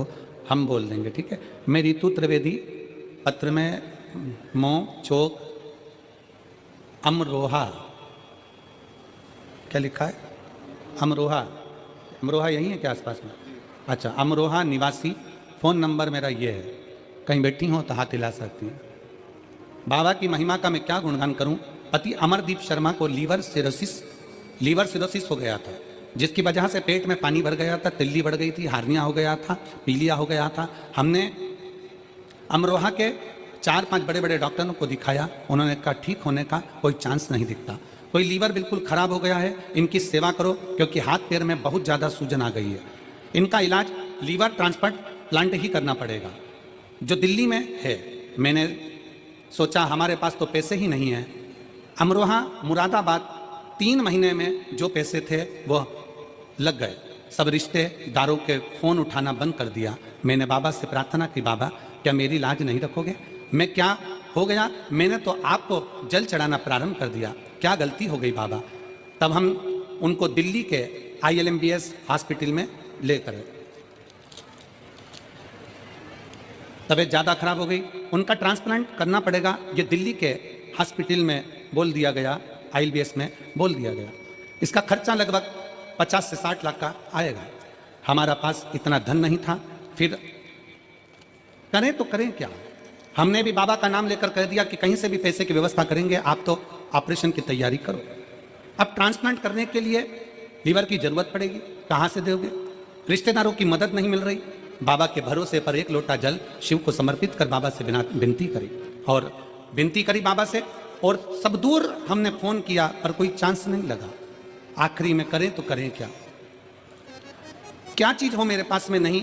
हम बोल देंगे, ठीक है? मैं रीतु त्रिवेदी, पत्र में मो चौक अमरोहा, क्या लिखा है? अमरोहा, अमरोहा यही है क्या आसपास में? अच्छा, अमरोहा निवासी। फ़ोन नंबर मेरा ये है, कहीं बैठी हो तो हाथ हिला सकती हैं। बाबा की महिमा का मैं क्या गुणगान करूं। पति अमरदीप शर्मा को लीवर सिरोसिस हो गया था, जिसकी वजह से पेट में पानी भर गया था, तिल्ली बढ़ गई थी, हार्निया हो गया था, पीलिया हो गया था। हमने अमरोहा के 4-5 बड़े बड़े डॉक्टरों को दिखाया, उन्होंने कहा ठीक होने का कोई चांस नहीं दिखता, कोई लीवर बिल्कुल खराब हो गया है, इनकी सेवा करो, क्योंकि हाथ पैर में बहुत ज़्यादा सूजन आ गई है। इनका इलाज लीवर ट्रांसप्लांट ही करना पड़ेगा, जो दिल्ली में है। मैंने सोचा हमारे पास तो पैसे ही नहीं हैं। अमरोहा मुरादाबाद 3 महीने में जो पैसे थे वो लग गए। सब रिश्तेदारों के फ़ोन उठाना बंद कर दिया। मैंने बाबा से प्रार्थना की, बाबा क्या मेरी लाज नहीं रखोगे? मैं क्या हो गया? मैंने तो आपको जल चढ़ाना प्रारंभ कर दिया, क्या गलती हो गई बाबा? तब हम उनको दिल्ली के ILMBS हॉस्पिटल में लेकर गए। तबीयत ज़्यादा खराब हो गई, उनका ट्रांसप्लांट करना पड़ेगा, ये दिल्ली के हॉस्पिटल में बोल दिया गया, ILBS में बोल दिया गया। इसका खर्चा लगभग 50 से 60 लाख का आएगा। हमारा पास इतना धन नहीं था, फिर करें तो करें क्या? हमने भी बाबा का नाम लेकर कह दिया कि कहीं से भी पैसे की व्यवस्था करेंगे, आप तो ऑपरेशन की तैयारी करो। अब ट्रांसप्लांट करने के लिए लीवर की जरूरत पड़ेगी, कहाँ से दोगे? रिश्तेदारों की मदद नहीं मिल रही। बाबा के भरोसे पर 1 लोटा जल शिव को समर्पित कर बाबा से विनती करी, और विनती करी बाबा से, और सब दूर हमने फ़ोन किया पर कोई चांस नहीं लगा। आखिरी में करें तो करें क्या? क्या चीज़ हो मेरे पास में नहीं,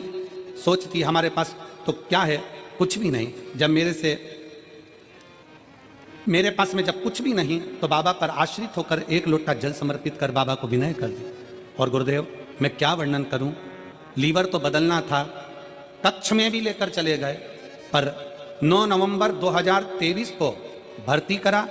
सोचती हमारे पास तो क्या है, कुछ भी नहीं। जब मेरे पास में जब कुछ भी नहीं, तो बाबा पर आश्रित होकर 1 लोटा जल समर्पित कर बाबा को विनय कर दी। और गुरुदेव मैं क्या वर्णन करूं, लीवर तो बदलना था, कक्ष में भी लेकर चले गए, पर 9 नवंबर 2023 को भर्ती करा।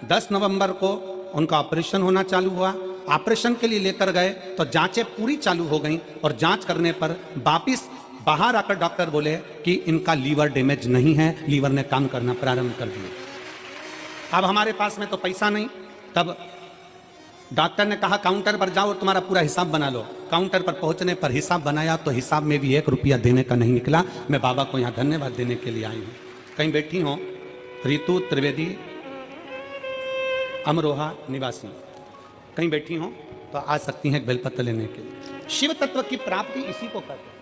10 नवंबर को उनका ऑपरेशन होना चालू हुआ। ऑपरेशन के लिए लेकर गए तो जांचें पूरी चालू हो गई और जांच करने पर वापिस बाहर आकर डॉक्टर बोले कि इनका लीवर डैमेज नहीं है, लीवर ने काम करना प्रारंभ कर दिया। अब हमारे पास में तो पैसा नहीं, तब डॉक्टर ने कहा काउंटर पर जाओ और तुम्हारा पूरा हिसाब बना लो। काउंटर पर पहुंचने पर हिसाब बनाया तो हिसाब में भी 1 रुपया देने का नहीं निकला। मैं बाबा को यहाँ धन्यवाद देने के लिए आई हूँ। कहीं बैठी हो रितु त्रिवेदी, अमरोहा निवासी, कहीं बैठी हो तो आ सकती हैं बेलपत्र लेने के लिए। शिव तत्व की प्राप्ति इसी को कहते हैं।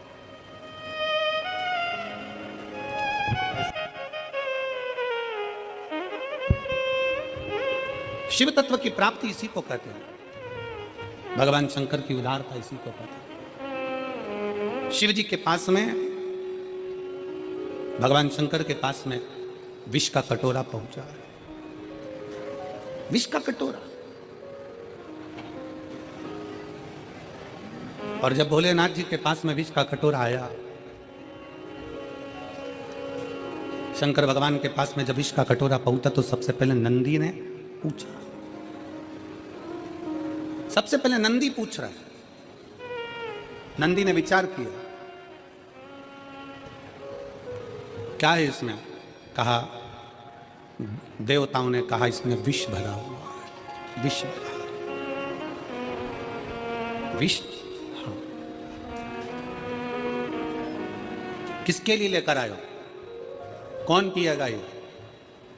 शिव तत्व की प्राप्ति इसी को कहते हैं। भगवान शंकर की उदारता इसी को कहते हैं। शिव जी के पास में, भगवान शंकर के पास में विष का कटोरा पहुंचा। विष का कटोरा, और जब भोलेनाथ जी के पास में विष का कटोरा आया, शंकर भगवान के पास में जब विष का कटोरा पहुंचा तो सबसे पहले नंदी ने पूछा। सबसे पहले नंदी पूछ रहा है। नंदी ने विचार किया, क्या है इसमें? कहा, देवताओं ने कहा इसमें विष भरा हुआ है, विष भरा विष। हाँ। किसके लिए लेकर आयो? कौन पिएगा ये?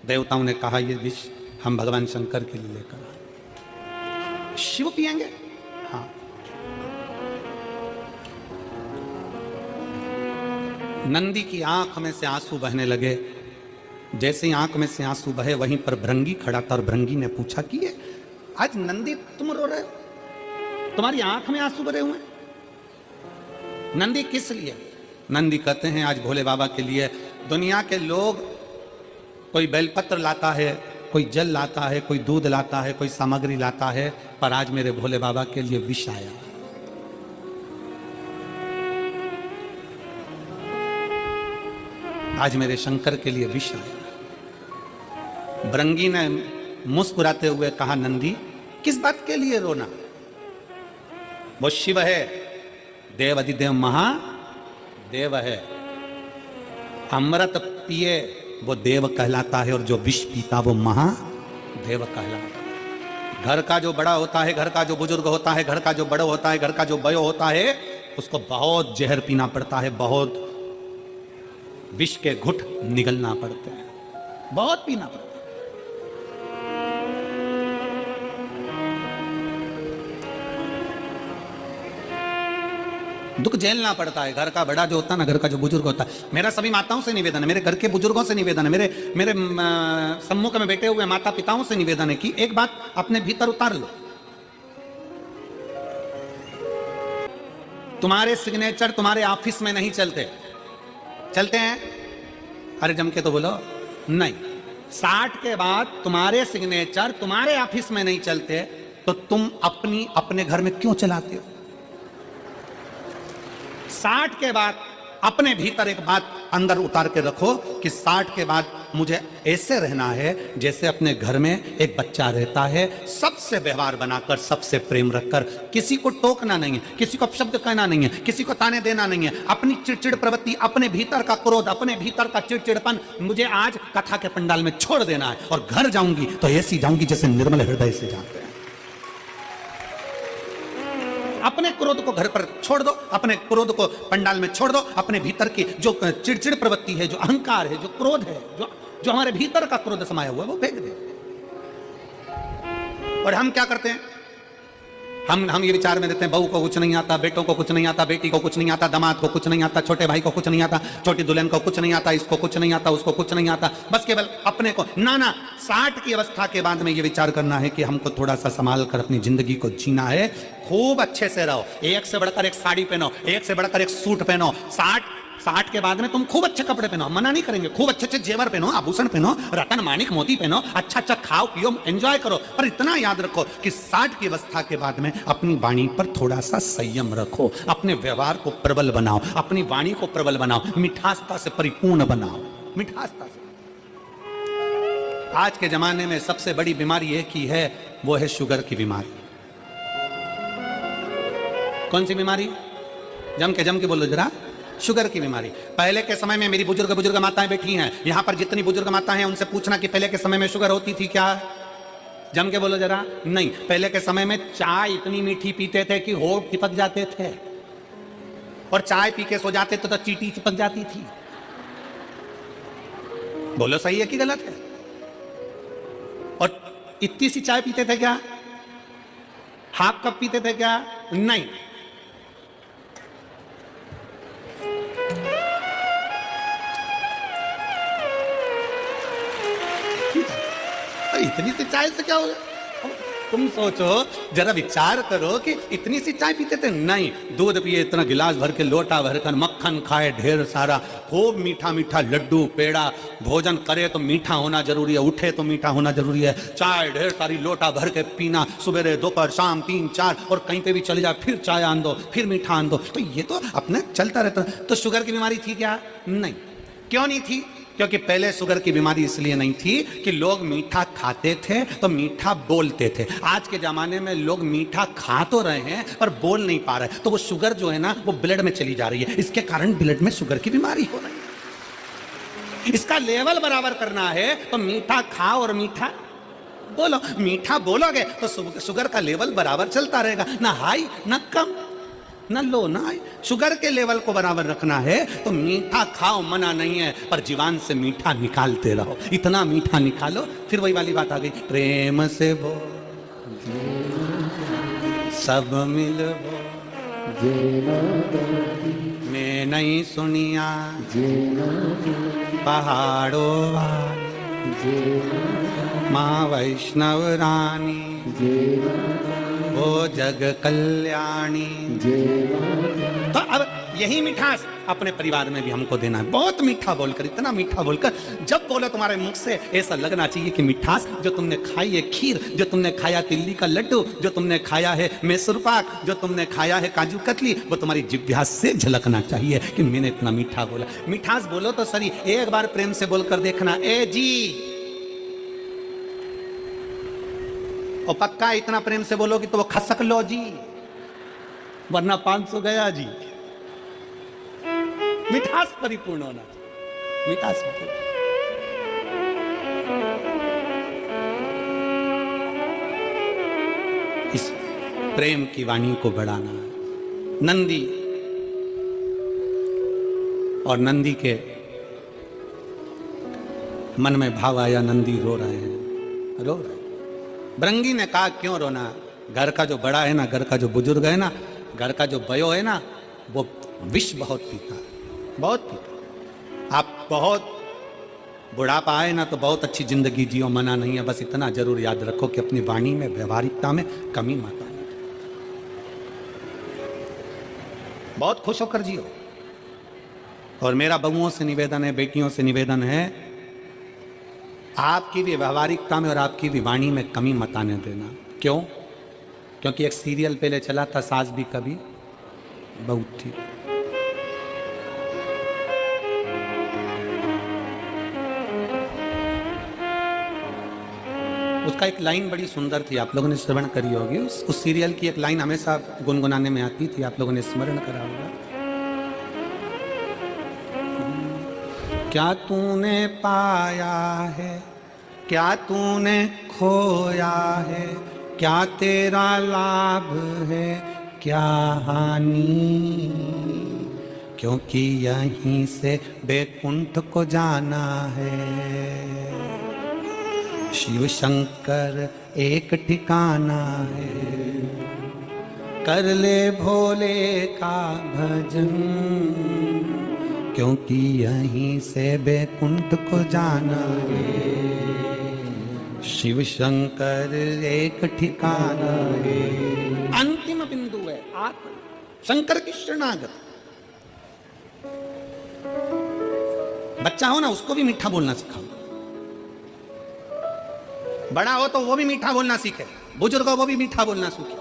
देवताओं ने कहा ये विष हम भगवान शंकर के लिए लेकर आए। शिव पिएंगे? हाँ। नंदी की आंख में से आंसू बहने लगे। जैसे ही आंख में से आंसू बहे वहीं पर भृंगी खड़ा था और भृंगी ने पूछा कि ये आज नंदी तुम रो रहे हो, तुम्हारी आंख में आंसू भरे हुए? नंदी किस लिए? नंदी कहते हैं आज भोले बाबा के लिए। दुनिया के लोग, कोई बेलपत्र लाता है, कोई जल लाता है, कोई दूध लाता है, कोई सामग्री लाता है, पर आज मेरे भोले बाबा के लिए विष आया। आज मेरे शंकर के लिए विष आया। भृंगी ने मुस्कुराते हुए कहा, नंदी किस बात के लिए रोना? वो शिव है, देव अधिदेव महादेव है। अमृत पिए वो देव कहलाता है और जो विष पीता वो महादेव कहलाता है। घर का जो बड़ा होता है, घर का जो बुजुर्ग होता है, घर का जो बड़ा होता है, घर का जो बयो होता है, उसको बहुत जहर पीना पड़ता है, बहुत विष के घुट निगलना पड़ते हैं, बहुत पीना पड़ता है। दुख झेलना पड़ता है। घर का बड़ा जो होता है ना, घर का जो बुजुर्ग होता है, मेरा सभी माताओं से निवेदन है, मेरे घर के बुजुर्गों से निवेदन है, मेरे सम्मुख में बैठे हुए माता पिताओं से निवेदन है कि एक बात अपने भीतर उतार लो। तुम्हारे सिग्नेचर तुम्हारे ऑफिस में नहीं चलते, चलते हैं? अरे जम के तो बोलो नहीं। 60 के बाद तुम्हारे सिग्नेचर तुम्हारे ऑफिस में नहीं चलते तो तुम अपने घर में क्यों चलाते हो? 60 के बाद अपने भीतर एक बात अंदर उतार के रखो कि 60 के बाद मुझे ऐसे रहना है जैसे अपने घर में एक बच्चा रहता है, सबसे व्यवहार बनाकर, सबसे प्रेम रखकर, किसी को टोकना नहीं है, किसी को अपशब्द कहना नहीं है, किसी को ताने देना नहीं है, अपनी चिड़चिड़ प्रवृत्ति, अपने भीतर का क्रोध, अपने भीतर का चिड़चिड़पन मुझे आज कथा के पंडाल में छोड़ देना है और घर जाऊंगी तो ऐसी जाऊंगी जैसे निर्मल हृदय से जाते हैं। अपने क्रोध को घर पर छोड़ दो, अपने क्रोध को पंडाल में छोड़ दो, अपने भीतर की जो चिड़चिड़ प्रवृत्ति है, जो अहंकार है, जो क्रोध है, जो हमारे भीतर का क्रोध समाया हुआ है, वो फेंक दे। और हम क्या करते हैं? हम ये विचार में रहते हैं, बहू को कुछ नहीं आता, बेटों को कुछ नहीं आता, बेटी को कुछ नहीं आता, दामाद को कुछ नहीं आता, छोटे भाई को कुछ नहीं आता, छोटी दुल्हन को कुछ नहीं आता, इसको कुछ नहीं आता, उसको कुछ नहीं आता, बस केवल अपने को। ना 60 की अवस्था के बाद में ये विचार करना है कि हमको थोड़ा सा संभाल कर अपनी जिंदगी को जीना है, खूब अच्छे से रहो, एक से बढ़कर एक साड़ी पहनो, एक से बढ़कर एक सूट पहनो। 60 60 के बाद में तुम खूब अच्छे कपड़े पहनो, मना नहीं करेंगे, खूब अच्छे अच्छे जेवर पहनो, आभूषण पहनो, रतन मानिक मोती पहनो, अच्छा अच्छा खाओ पियो, एंजॉय करो, पर इतना याद रखो कि 60 की अवस्था के बाद में अपनी वाणी पर थोड़ा सा संयम रखो, अपने व्यवहार को प्रबल बनाओ, अपनी वाणी को प्रबल बनाओ, मिठासता से परिपूर्ण बनाओ, मिठासता से। आज के जमाने में सबसे बड़ी बीमारी एक ही है, वो है शुगर की बीमारी। कौन सी बीमारी? जम के बोलो जरा। शुगर की बीमारी। पहले के समय में मेरी बुजुर्ग माताएं बैठी हैं, यहां पर जितनी बुजुर्ग माताएं हैं उनसे पूछना कि पहले के समय में शुगर होती थी क्या? जम के बोलो जरा। नहीं, पहले के समय में चाय इतनी मीठी पीते थे कि होठ चिपक जाते थे, और चाय पी के सो जाते तो चींटी चिपक जाती थी। बोलो सही है कि गलत है? और इतनी सी चाय पीते थे क्या? हाफ कप पीते थे क्या? नहीं। इतनी सी चाय से क्या होगा? तुम सोचो जरा, विचार करो कि इतनी सी चाय पीते थे। नहीं, दूध पिए इतना गिलास भर के, लोटा भरकर, मक्खन खाए ढेर सारा, खूब मीठा मीठा लड्डू पेड़ा, भोजन करे तो मीठा होना जरूरी है, उठे तो मीठा होना जरूरी है, चाय ढेर सारी लोटा भर के पीना, सुबह दोपहर शाम 3 4, और कहीं पे भी चले जाए फिर चाय आन दो, फिर मीठा आन दो, तो ये तो अपने चलता रहता। तो शुगर की बीमारी थी क्या? नहीं। क्यों नहीं थी? क्योंकि पहले शुगर की बीमारी इसलिए नहीं थी कि लोग मीठा खाते थे तो मीठा बोलते थे। आज के जमाने में लोग मीठा खा तो रहे हैं पर बोल नहीं पा रहे, तो वो शुगर जो है ना वो ब्लड में चली जा रही है, इसके कारण ब्लड में शुगर की बीमारी हो रही है। इसका लेवल बराबर करना है तो मीठा खाओ और मीठा बोलो। मीठा बोलोगे तो शुगर का लेवल बराबर चलता रहेगा, ना हाई ना कम ना लो ना हाई। शुगर के लेवल को बराबर रखना है तो मीठा खाओ, मना नहीं है, पर जीवान से मीठा निकालते रहो, इतना मीठा निकालो। फिर वही वाली बात आ गई, प्रेम से बोल सब मिलबो, मैं नहीं सुनिया पहाड़ों वाली माँ वैष्णव रानी, वो जग कल्याणी। तो अब यही मिठास अपने परिवार में भी हमको देना है, बहुत मीठा बोलकर, इतना मीठा बोलकर, जब बोलो तुम्हारे मुख से ऐसा लगना चाहिए कि मिठास जो तुमने खाई है खीर, जो तुमने खाया तिल्ली का लड्डू, जो तुमने खाया है मैसूर पाक, जो तुमने खाया है काजू कतली, वो तुम्हारी जिह्वा से झलकना चाहिए कि मैंने इतना मीठा बोला। मिठास बोलो तो सही, एक बार प्रेम से बोलकर देखना, ए जी, और पक्का इतना प्रेम से बोलोगी तो वो खसक लो जी, वरना 500 गया जी। मिठास परिपूर्ण होना चाहिए, मिठास परिपूर्ण। इस प्रेम की वाणी को बढ़ाना है। नंदी और नंदी के मन में भाव आया, नंदी रो रहे हैं, रो रहे हैं। भृंगी ने कहा क्यों रोना, घर का जो बड़ा है ना, घर का जो बुजुर्ग है ना, घर का जो बयो है ना, वो विष बहुत पीता, बहुत पीता। आप बहुत बुढ़ापा आए ना तो बहुत अच्छी जिंदगी जियो, मना नहीं है, बस इतना जरूर याद रखो कि अपनी वाणी में, व्यवहारिकता में कमी मत आए, बहुत खुश होकर जियो। और मेरा बहुओं से निवेदन है, बेटियों से निवेदन है, आपकी भी व्यवहारिकता में और आपकी भी वाणी में कमी मत आने देना। क्यों? क्योंकि एक सीरियल पहले चला था, सास भी कभी बहू थी। उसका एक लाइन बड़ी सुंदर थी, आप लोगों ने श्रवण करी होगी। उस सीरियल की एक लाइन हमेशा गुनगुनाने में आती थी, आप लोगों ने स्मरण करा होगा। क्या तूने पाया है, क्या तूने खोया है, क्या तेरा लाभ है, क्या हानि, क्योंकि यहीं से बैकुंठ को जाना है। शिव शंकर एक ठिकाना है, कर ले भोले का भजन, क्योंकि यहीं से बैकुंठ को जाना है। शिव शंकर एक ठिकाना है, अंतिम बिंदु है आत्मा, शंकर की शरणागत। बच्चा हो ना, उसको भी मीठा बोलना सिखाओ। बड़ा हो तो वो भी मीठा बोलना सीखे, बुजुर्ग हो वो भी मीठा बोलना सीखे।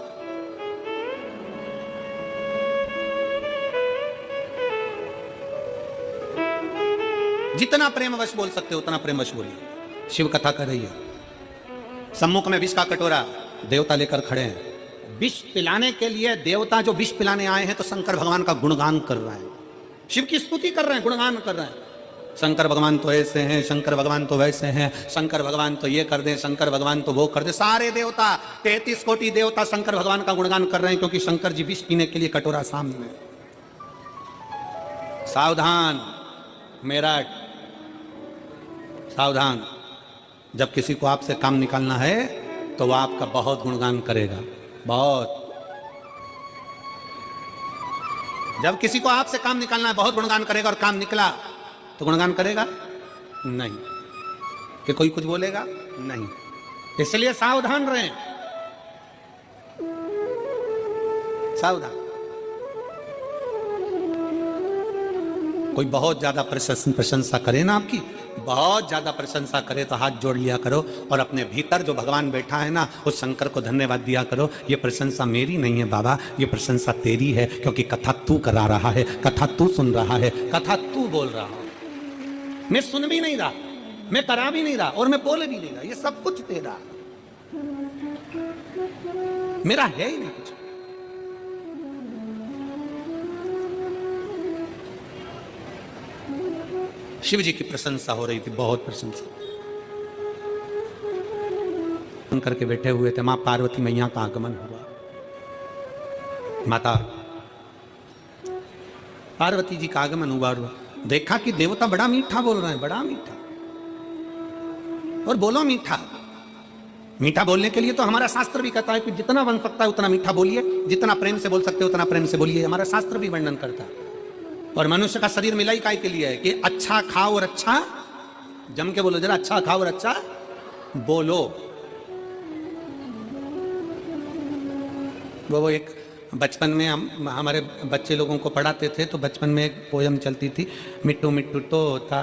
जितना प्रेमवश बोल सकते हो उतना प्रेमवश बोलिए। शिव कथा कर रही है, सम्मुख में विष का कटोरा देवता लेकर खड़े हैं। विष पिलाने के लिए देवता जो विष पिलाने आए हैं तो शंकर भगवान का गुणगान कर रहे हैं, शिव की स्तुति कर रहे हैं, गुणगान कर रहे हैं। शंकर भगवान तो ऐसे हैं, शंकर भगवान तो वैसे हैं, शंकर भगवान तो ये कर दे, शंकर भगवान तो वो कर दे। सारे देवता 33 कोटि देवता शंकर भगवान का गुणगान कर रहे हैं, क्योंकि शंकर जी विष पीने के लिए कटोरा सामने। सावधान मेरठ, सावधान। जब किसी को आपसे काम निकालना है तो वह आपका बहुत गुणगान करेगा, बहुत। जब किसी को आपसे काम निकालना है बहुत गुणगान करेगा, और काम निकला तो गुणगान करेगा नहीं, कि कोई कुछ बोलेगा नहीं। इसलिए सावधान रहें, सावधान। कोई बहुत ज्यादा प्रशंसा करे ना आपकी, बहुत ज्यादा प्रशंसा करे तो हाथ जोड़ लिया करो और अपने भीतर जो भगवान बैठा है ना उस शंकर को धन्यवाद दिया करो। ये प्रशंसा मेरी नहीं है बाबा, ये प्रशंसा तेरी है, क्योंकि कथा तू करा रहा है, कथा तू सुन रहा है, कथा तू बोल रहा है। मैं सुन भी नहीं रहा, मैं करा भी नहीं रहा, और मैं बोल भी नहीं रहा। ये सब कुछ तेरा, मेरा है ही नहीं कुछ। शिव जी की प्रशंसा हो रही थी, बहुत प्रशंसा करके बैठे हुए थे। मां पार्वती मैया का आगमन हुआ। माता पार्वती जी का आगमन हुआ और देखा कि देवता बड़ा मीठा बोल रहे हैं, बड़ा मीठा। और बोलो मीठा, मीठा बोलने के लिए तो हमारा शास्त्र भी कहता है कि जितना बन सकता है उतना मीठा बोलिए, जितना प्रेम से बोल सकते हो उतना प्रेम से बोलिए। हमारा शास्त्र भी वर्णन करता है। और मनुष्य का शरीर मिलाई काय के लिए है कि अच्छा खाओ और अच्छा, जम के बोलो जरा, अच्छा खाओ और अच्छा बोलो। वो एक बचपन में हम हमारे बच्चे लोगों को पढ़ाते थे, तो बचपन में एक पोयम चलती थी, मिट्टू मिट्टू तोता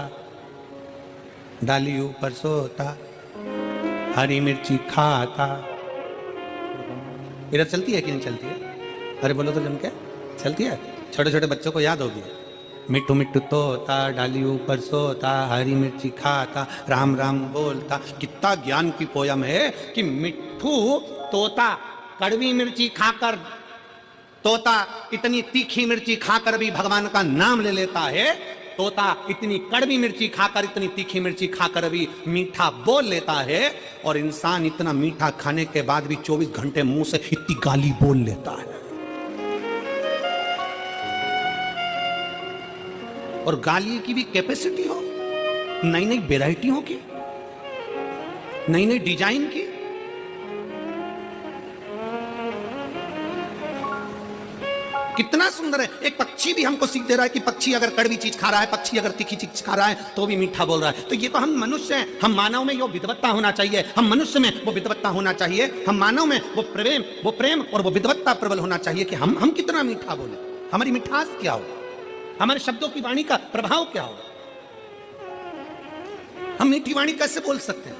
डाली ऊपर सोता, हरी मिर्ची खाता। इधर चलती है कि नहीं चलती है? अरे बोलो तो जम के चलती है, छोटे छोटे बच्चों को याद होगी। मिट्टू मिट्टू तोता डाली ऊपर सोता, हरी मिर्ची खाता, राम राम बोलता। कितना ज्ञान की पोयम है कि मिट्ठू तोता कड़वी मिर्ची खाकर, तोता इतनी तीखी मिर्ची खाकर भी भगवान का नाम ले लेता है। तोता इतनी कड़वी मिर्ची खाकर, इतनी तीखी मिर्ची खाकर भी मीठा बोल लेता है। और इंसान इतना मीठा खाने के बाद भी 24 घंटे मुंह से इतनी गाली बोल लेता है। और गाली की भी कैपेसिटी हो, नई नई वेराइटियों की, नई नई डिजाइन की। कितना सुंदर है। एक पक्षी भी हमको सीख दे रहा है कि पक्षी अगर कड़वी चीज खा रहा है, पक्षी अगर तीखी चीज खा रहा है तो भी मीठा बोल रहा है। तो ये तो हम मनुष्य हैं, हम मानव में वो विद्वत्ता होना चाहिए, हम मनुष्य में वो विद्वत्ता होना चाहिए, हम मानव में वो प्रेम और वो विद्वत्ता प्रबल होना चाहिए कि हम कितना मीठा बोले, हमारी मिठास क्या हो, हमारे शब्दों की वाणी का प्रभाव क्या हो। हम मीठी वाणी कैसे बोल सकते हैं,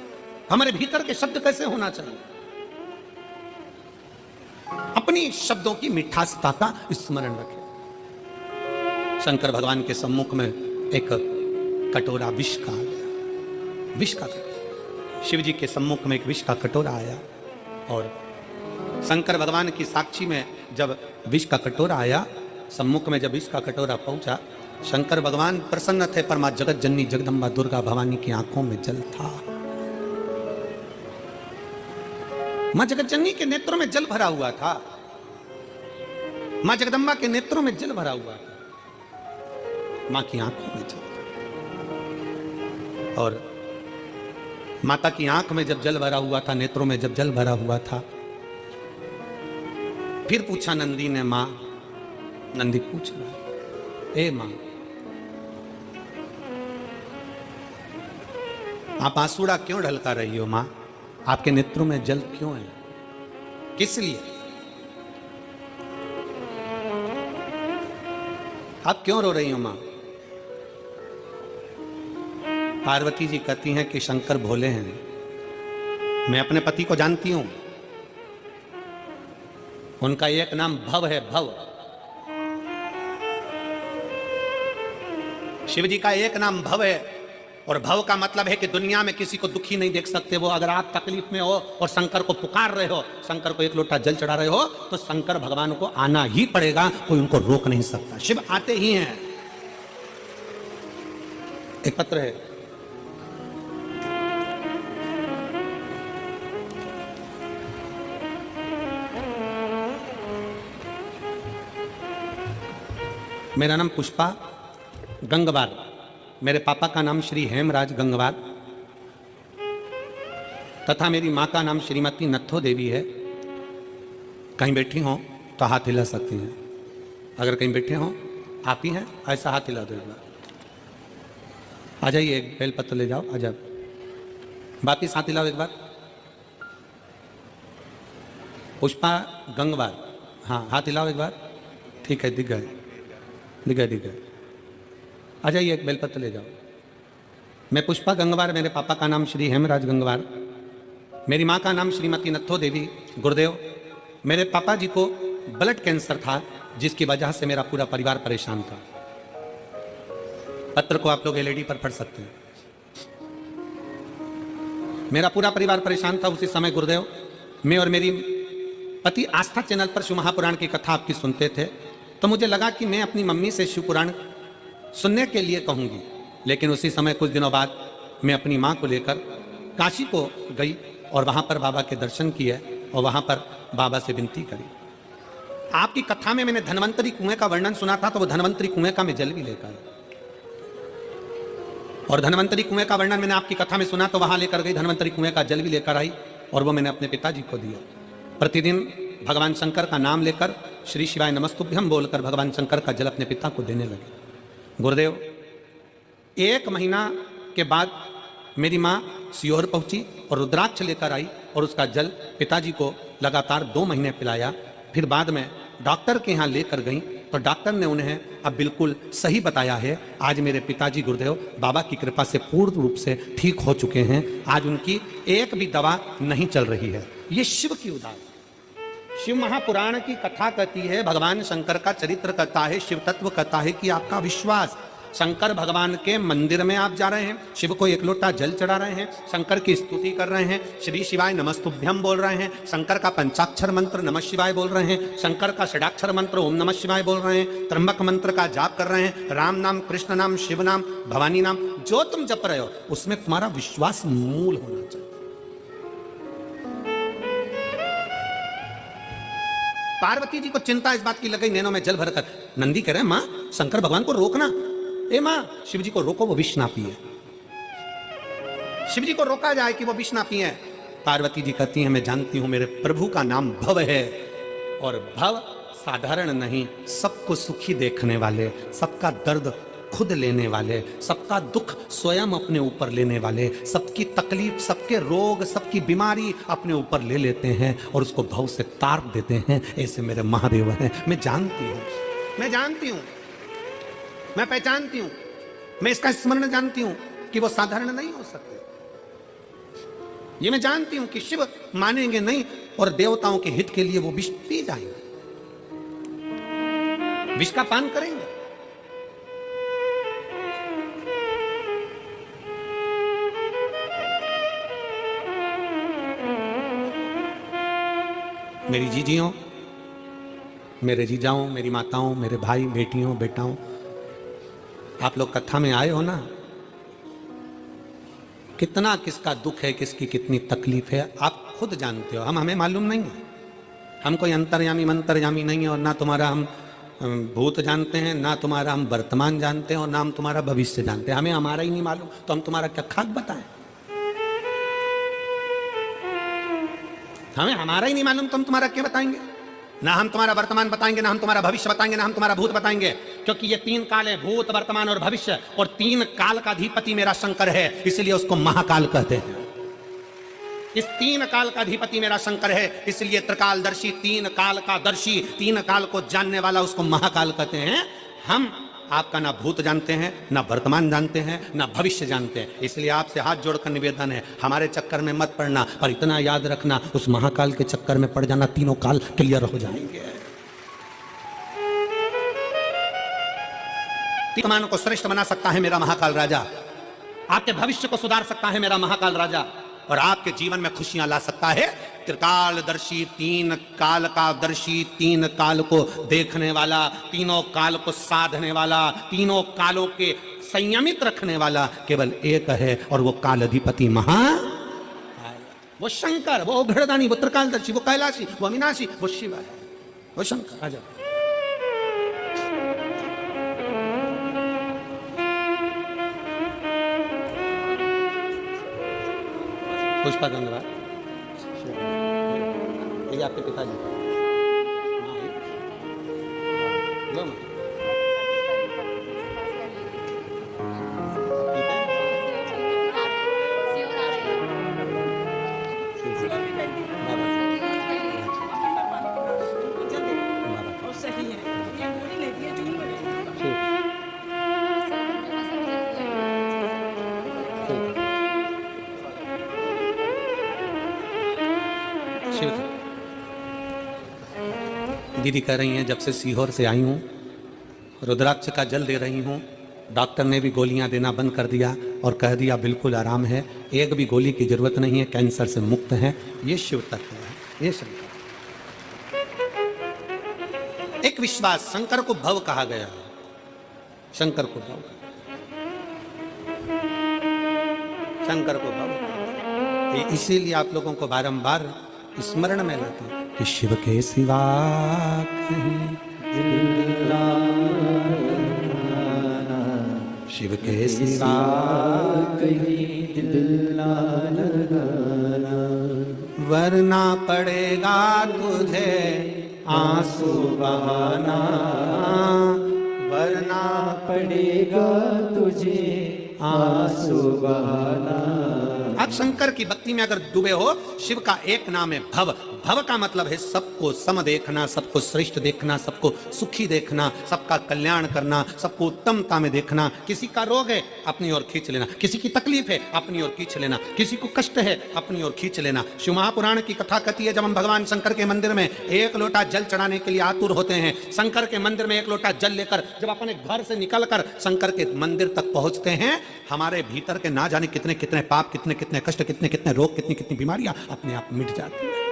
हमारे भीतर के शब्द कैसे होना चाहिए। अपनी शब्दों की मिठासता का स्मरण रखें। शंकर भगवान के सम्मुख में एक कटोरा विष का आ गया, विष का कटोरा। शिव जी के सम्मुख में एक विष का कटोरा आया और शंकर भगवान की साक्षी में जब विष का कटोरा आया, सम्मुख में जब विष का कटोरा पहुंचा, शंकर भगवान प्रसन्न थे, पर मां जगत जननी जगदम्बा दुर्गा भवानी की आंखों में जल था। मां जगत जननी के नेत्रों में जल भरा हुआ था, मां जगदम्बा के नेत्रों में जल भरा हुआ था, मां की आंखों में जल था। और माता की आंख में जब जल भरा हुआ था, नेत्रों में जब जल भरा हुआ था, फिर पूछा नंदी ने, मां, नंदी पूछ रहा, ए मां, आप आंसुड़ा क्यों ढलका रही हो मां? आपके नेत्रों में जल क्यों है? किस लिए? आप क्यों रो रही हो मां? पार्वती जी कहती हैं कि शंकर भोले हैं। मैं अपने पति को जानती हूं, उनका एक नाम भव है, भव। शिव जी का एक नाम भव है, और भव का मतलब है कि दुनिया में किसी को दुखी नहीं देख सकते वो। अगर आप तकलीफ में हो और शंकर को पुकार रहे हो, शंकर को एक लोटा जल चढ़ा रहे हो, तो शंकर भगवान को आना ही पड़ेगा, कोई उनको रोक नहीं सकता। शिव आते ही हैं। एक पत्र है, मेरा नाम पुष्पा गंगवार, मेरे पापा का नाम श्री हेमराज गंगवार तथा मेरी माँ का नाम श्रीमती नत्थो देवी है। कहीं बैठी हो तो हाथ हिला सकती हैं। अगर कहीं बैठे हो, आप ही हैं, ऐसा हाथ हिला दो एक बार। आ जाइए, एक बेलपत्र ले जाओ, आ जाओ। वापिस हाथ हिलाओ एक बार। पुष्पा गंगवार, हाँ हाथ हिलाओ एक बार। ठीक है, दिख गए, दिख गए, दिख गए। आ जाइए, एक बेलपत्र ले जाओ। मैं पुष्पा गंगवार, मेरे पापा का नाम श्री हेमराज गंगवार, मेरी माँ का नाम श्रीमती नत्थो देवी। गुरुदेव, मेरे पापा जी को ब्लड कैंसर था, जिसकी वजह से मेरा पूरा परिवार परेशान था। पत्र को आप लोग एलईडी पर पढ़ सकते हैं। मेरा पूरा परिवार परेशान था उसी समय। गुरुदेव, मैं और मेरी पति आस्था चैनल पर शिव महापुराण की कथा आपकी सुनते थे, तो मुझे लगा कि मैं अपनी मम्मी से शिव पुराण सुनने के लिए कहूंगी। लेकिन उसी समय कुछ दिनों बाद मैं अपनी माँ को लेकर काशी को गई और वहां पर बाबा के दर्शन किए और वहां पर बाबा से विनती करी। आपकी कथा में मैंने धन्वंतरी कुएं का वर्णन सुना था, तो वो धन्वंतरी कुएं का मैं जल भी लेकर आया। और धन्वंतरी कुएं का वर्णन मैंने आपकी कथा में सुना, तो वहां लेकर गई, धन्वंतरी कुएं का जल भी लेकर आई और वो मैंने अपने पिताजी को दिया। प्रतिदिन भगवान शंकर का नाम लेकर श्री शिवाय नमस्तुभ्यम बोलकर भगवान शंकर का जल अपने पिता को देने लगे। गुरुदेव, 1 महीना के बाद मेरी माँ सीहोर पहुंची और रुद्राक्ष लेकर आई और उसका जल पिताजी को लगातार 2 महीने पिलाया। फिर बाद में डॉक्टर के यहाँ लेकर गई तो डॉक्टर ने उन्हें अब बिल्कुल सही बताया है। आज मेरे पिताजी गुरुदेव बाबा की कृपा से पूर्ण रूप से ठीक हो चुके हैं। आज उनकी एक भी दवा नहीं चल रही है। ये शिव की उदाहरण। शिव महापुराण की कथा कहती है, भगवान शंकर का चरित्र कहता है, शिव तत्व कहता है कि आपका विश्वास। शंकर भगवान के मंदिर में आप जा रहे हैं, शिव को एक लोटा जल चढ़ा रहे हैं, शंकर की स्तुति कर रहे हैं, श्री शिवाय नमस्तुभ्यम बोल रहे हैं, शंकर का पंचाक्षर मंत्र नमः शिवाय बोल रहे हैं, शंकर का षडाक्षर मंत्र ओम नमः शिवाय बोल रहे हैं, त्र्यंबक मंत्र का जाप कर रहे हैं, राम नाम, कृष्ण नाम, शिव नाम, भवानी नाम, जो तुम जप रहे हो उसमें तुम्हारा विश्वास मूल होना चाहिए। पार्वती जी को चिंता इस बात की लग गई, नैनों में जल भरकर। नंदी कह रहे हैं, मां शंकर भगवान को रोकना। ए मां, शिव जी को रोको, वो विष ना पिए। शिव जी को रोका जाए कि वो विष ना पिए। पार्वती जी कहती हैं, मैं जानती हूं मेरे प्रभु का नाम भव है, और भव साधारण नहीं, सबको सुखी देखने वाले, सबका दर्द खुद लेने वाले, सबका दुख स्वयं अपने ऊपर लेने वाले, सबकी तकलीफ, सबके रोग, सबकी बीमारी अपने ऊपर ले लेते हैं और उसको भव से तार देते हैं। ऐसे मेरे महादेव हैं। मैं जानती हूं, मैं जानती हूं, मैं पहचानती हूं, मैं इसका स्मरण जानती हूं कि वो साधारण नहीं हो सकते। ये मैं जानती हूं कि शिव मानेंगे नहीं और देवताओं के हित के लिए वो विष पी जाएंगे, विष का पान करेंगे। मेरी जीजियों, मेरे जीजाओं, मेरी माताओं, मेरे भाई बेटियों, बेटाओं, आप लोग कथा में आए हो ना, कितना किसका दुख है, किसकी कितनी तकलीफ है, आप खुद जानते हो। हमें मालूम नहीं है। हम कोई अंतर्यामी मंतर्यामी नहीं है, और ना तुम्हारा हम भूत जानते हैं, ना तुम्हारा हम वर्तमान जानते हैं, और ना हम तुम्हारा भविष्य जानते हैं। हमें हमारा ही नहीं मालूम तो हम तुम्हारा क्या खाक बताएं। हमें हमारा ही नहीं मालूम तो हम तुम्हारा क्या बताएंगे। ना हम तुम्हारा वर्तमान बताएंगे, ना हम तुम्हारा भविष्य बताएंगे, ना हम तुम्हारा भूत बताएंगे, क्योंकि ये 3 काल है, भूत, वर्तमान और भविष्य, और 3 काल का अधिपति मेरा शंकर है, इसलिए उसको महाकाल कहते हैं। इस 3 काल का अधिपति मेरा शंकर है, इसलिए त्रिकालदर्शी, 3 काल का दर्शी, 3 काल को जानने वाला, उसको महाकाल कहते हैं। हम आपका ना भूत जानते हैं, ना वर्तमान जानते हैं, ना भविष्य जानते हैं। इसलिए आपसे हाथ जोड़कर निवेदन है, हमारे चक्कर में मत पड़ना, पर इतना याद रखना उस महाकाल के चक्कर में पड़ जाना, तीनों काल क्लियर हो जाएंगे। वर्तमान को श्रेष्ठ बना सकता है मेरा महाकाल राजा, आपके भविष्य को सुधार सकता है मेरा महाकाल राजा, और आपके जीवन में खुशियां ला सकता है। त्रिकालदर्शी, तीन काल का दर्शी, तीन काल को देखने वाला, तीनों काल को साधने वाला, तीनों कालों के संयमित रखने वाला केवल एक है, और वो कालाधिपति वो शंकर, वो उघड़दानी, वो त्रिकालदर्शी, वो कैलाशी, वो अविनाशी, वो शिव है, वो शंकर। आजा पुष्पा गंगवार, ये आपके पिताजी लो मां। दीदी कह रही हैं जब से सीहोर से आई हूँ रुद्राक्ष का जल दे रही हूँ, डॉक्टर ने भी गोलियां देना बंद कर दिया और कह दिया बिल्कुल आराम है, एक भी गोली की जरूरत नहीं है, कैंसर से मुक्त है। ये शिव तत्व है, ये शंकर। एक विश्वास, शंकर को भव कहा गया, शंकर को भव, शंकर को भव। इसीलिए आप लोगों को बारंबार स्मरण में लाते हैं कि शिव के सिवा कहीं दिल ना लगाना, शिव के सिवा कहीं दिल ना लगाना, वरना पड़ेगा तुझे आंसू बहाना, वरना पड़ेगा तुझे आंसू बहाना। आप शंकर की भक्ति में अगर डूबे हो, शिव का एक नाम है भव। भव का मतलब है सबको सम देखना, सबको श्रेष्ठ देखना, सबको सुखी देखना, सबका कल्याण करना, सबको उत्तमता में देखना। किसी का रोग है अपनी ओर खींच लेना, किसी की तकलीफ है अपनी ओर खींच लेना, किसी को कष्ट है अपनी ओर खींच लेना। शिव महापुराण की कथा कहती है जब हम भगवान शंकर के मंदिर में एक लोटा जल चढ़ाने के लिए आतुर होते हैं, शंकर के मंदिर में एक लोटा जल लेकर जब अपने घर से निकलकर शंकर के मंदिर तक पहुंचते हैं, हमारे भीतर के ना जाने कितने कितने पाप, कितने कितने कष्ट, कितने कितने रोग, कितनी कितनी बीमारियां अपने आप मिट जाती है।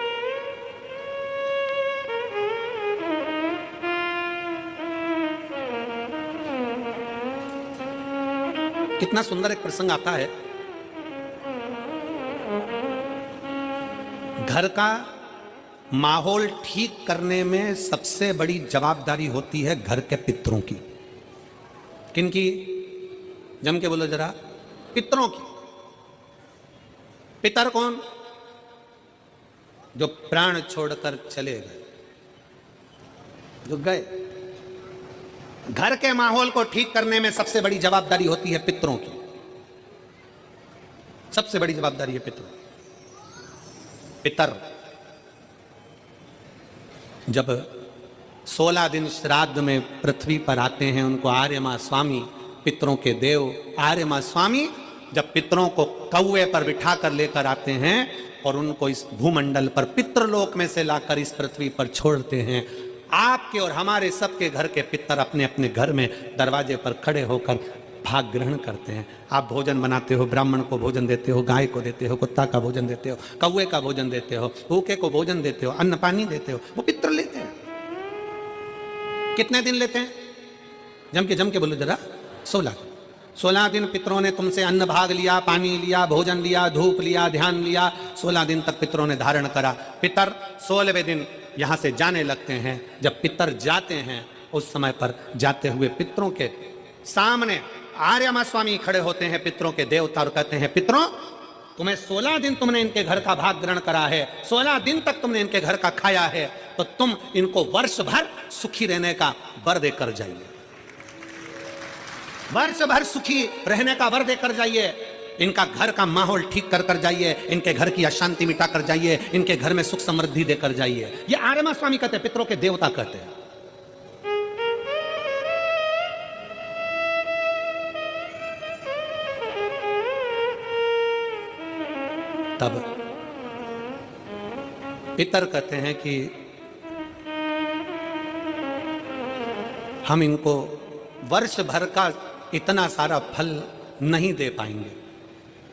कितना सुंदर एक प्रसंग आता है, घर का माहौल ठीक करने में सबसे बड़ी जवाबदारी होती है घर के पितरों की। किनकी? जम के बोलो जरा, पितरों की। पितर कौन? जो प्राण छोड़कर चले गए, जो गए। घर के माहौल को ठीक करने में सबसे बड़ी जवाबदारी होती है पितरों की, सबसे बड़ी जवाबदारी है पितरों। पितर जब 16 दिन श्राद्ध में पृथ्वी पर आते हैं, उनको आर्यमा स्वामी, पितरों के देव आर्यमा स्वामी जब पितरों को कौवे पर बिठा कर लेकर आते हैं और उनको इस भूमंडल पर पितृलोक में से लाकर इस पृथ्वी पर छोड़ते हैं, आपके और हमारे सबके घर के पितर अपने अपने घर में दरवाजे पर खड़े होकर भाग ग्रहण करते हैं। आप भोजन बनाते हो, ब्राह्मण को भोजन देते हो, गाय को देते हो, कुत्ता का भोजन देते हो, कौवे का भोजन देते हो, भूखे को भोजन देते हो, अन्न पानी देते हो, वो पितर लेते हैं। कितने दिन लेते हैं? जम के बोलो जरा, 16 दिन पितरों ने तुमसे अन्न भाग लिया, पानी लिया, भोजन लिया, धूप लिया, ध्यान लिया। 16 दिन तक पितरों ने धारण करा। पितर 16वें दिन यहां से जाने लगते हैं। जब पितर जाते हैं उस समय पर जाते हुए पितरों के सामने आर्यमा स्वामी खड़े होते हैं, पितरों के देवता, और कहते हैं पितरों, तुम्हें 16 दिन तुमने इनके घर का भाग ग्रहण करा है, 16 दिन तक तुमने इनके घर का खाया है, तो तुम इनको वर्ष भर सुखी रहने का वर देकर जाइए, वर्ष भर सुखी रहने का वर देकर जाइए, इनका घर का माहौल ठीक कर कर जाइए, इनके घर की अशांति मिटा कर जाइए, इनके घर में सुख समृद्धि देकर जाइए। ये आर्यमा स्वामी कहते हैं, पितरों के देवता कहते हैं। तब पितर कहते हैं कि हम इनको वर्ष भर का इतना सारा फल नहीं दे पाएंगे,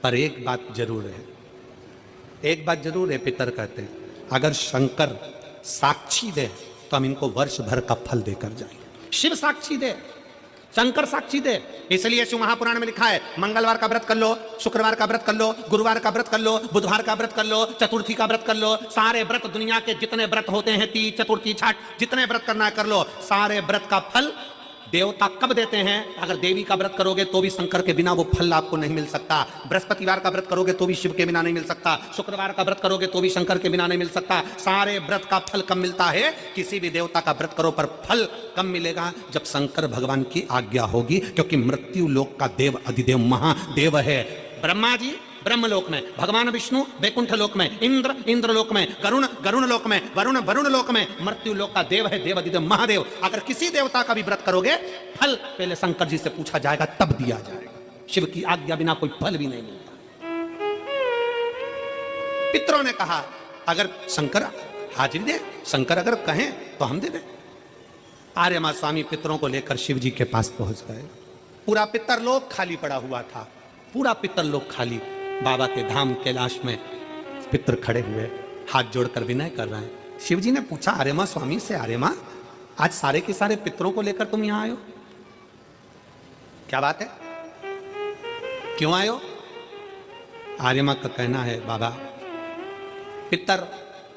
पर एक बात जरूर है, एक बात जरूर है। पितर कहते हैं अगर शंकर साक्षी दे तो हम इनको वर्ष भर का फल देकर जाएंगे। शिव साक्षी दे, शंकर साक्षी दे। इसलिए शिव महापुराण में लिखा है मंगलवार का व्रत कर लो, शुक्रवार का व्रत कर लो, गुरुवार का व्रत कर लो, बुधवार का व्रत कर लो, चतुर्थी का व्रत कर लो। सारे व्रत, दुनिया के जितने व्रत होते हैं, तीज, चतुर्थी, छठ, जितने व्रत करना है कर लो। सारे व्रत का फल देवता कब देते हैं? अगर देवी का व्रत करोगे तो भी शंकर के बिना वो फल आपको नहीं मिल सकता। बृहस्पतिवार का व्रत करोगे तो भी शिव के बिना नहीं मिल सकता। शुक्रवार का व्रत करोगे तो भी शंकर के बिना नहीं मिल सकता। सारे व्रत का फल कब मिलता है? किसी भी देवता का व्रत करो पर फल कब मिलेगा? जब शंकर भगवान की आज्ञा होगी, क्योंकि मृत्यु लोक का देव अधिदेव महादेव है। ब्रह्मा जी ब्रह्मलोक में, भगवान विष्णु वैकुंठ लोक में, इंद्र इंद्रलोक में, गरुण गरुण लोक में, वरुण वरुण लोक में, मृत्यु लोक का देव है देव अधिदेव महादेव। अगर किसी देवता का भी व्रत करोगे फल पहले शंकर जी से पूछा जाएगा, तब दिया जाएगा। शिव की आज्ञा बिना कोई फल भी नहीं मिलता। पितरों ने कहा अगर शंकर हाजिरी दे, शंकर अगर कहें तो हम दे दें। आर्यमा स्वामी पितरों को लेकर शिव जी के पास पहुंच गए। पूरा पितर लोक खाली पड़ा हुआ था, पूरा पितर लोक खाली। बाबा के धाम कैलाश में पितर खड़े हुए, हाथ जोड़कर विनय कर रहे हैं। शिव जी ने पूछा आर्यमा स्वामी से, आर्यमा आज सारे के सारे पितरों को लेकर तुम यहां आए हो, क्या बात है, क्यों आए हो? आर्यमा का कहना है बाबा पितर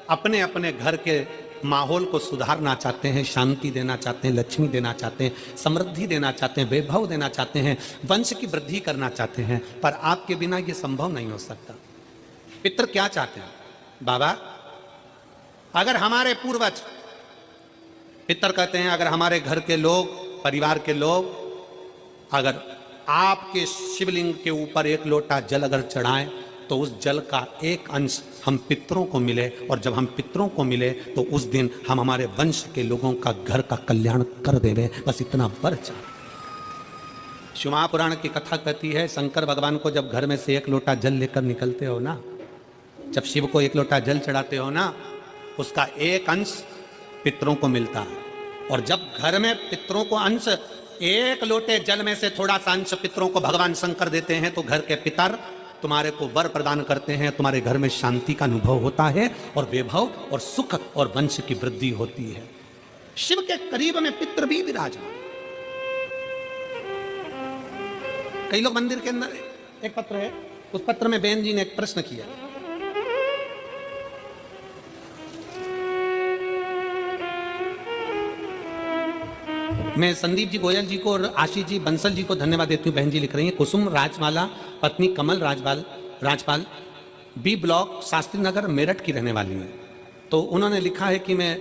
अपने अपने घर के माहौल को सुधारना चाहते हैं, शांति देना चाहते हैं, लक्ष्मी देना चाहते हैं, समृद्धि देना चाहते हैं, वैभव देना चाहते हैं, वंश की वृद्धि करना चाहते हैं, पर आपके बिना यह संभव नहीं हो सकता। पितर क्या चाहते हैं? बाबा अगर हमारे पूर्वज, पितर कहते हैं अगर हमारे घर के लोग, परिवार के लोग अगर आपके शिवलिंग के ऊपर एक लोटा जल अगर चढ़ाएं तो उस जल का एक अंश हम पितरों को मिले, और जब हम पितरों को मिले तो उस दिन हम हमारे वंश के लोगों का घर का कल्याण कर देवे, बस इतना वर चाहे। शिव महापुराण की कथा कहती है शंकर भगवान को जब घर में से एक लोटा जल लेकर निकलते हो ना, जब शिव को एक लोटा जल चढ़ाते हो ना, उसका एक अंश पितरों को मिलता है। और जब घर में पितरों को अंश, एक लोटे जल में से थोड़ा सा अंश पितरों को भगवान शंकर देते हैं, तो घर के पितर तुम्हारे को वर प्रदान करते हैं, तुम्हारे घर में शांति का अनुभव होता है और वैभव और सुख और वंश की वृद्धि होती है। शिव के करीब में पितर भी विराजमान। कई लोग मंदिर के अंदर, एक पत्र है, उस पत्र में बहन जी ने एक प्रश्न किया, मैं संदीप जी गोयल जी को और आशीष जी बंसल जी को धन्यवाद देती हूँ। बहन जी लिख रही हैं कुसुम राजमाला पत्नी कमल राजपाल बी ब्लॉक शास्त्री नगर मेरठ की रहने वाली है। तो उन्होंने लिखा है कि मैं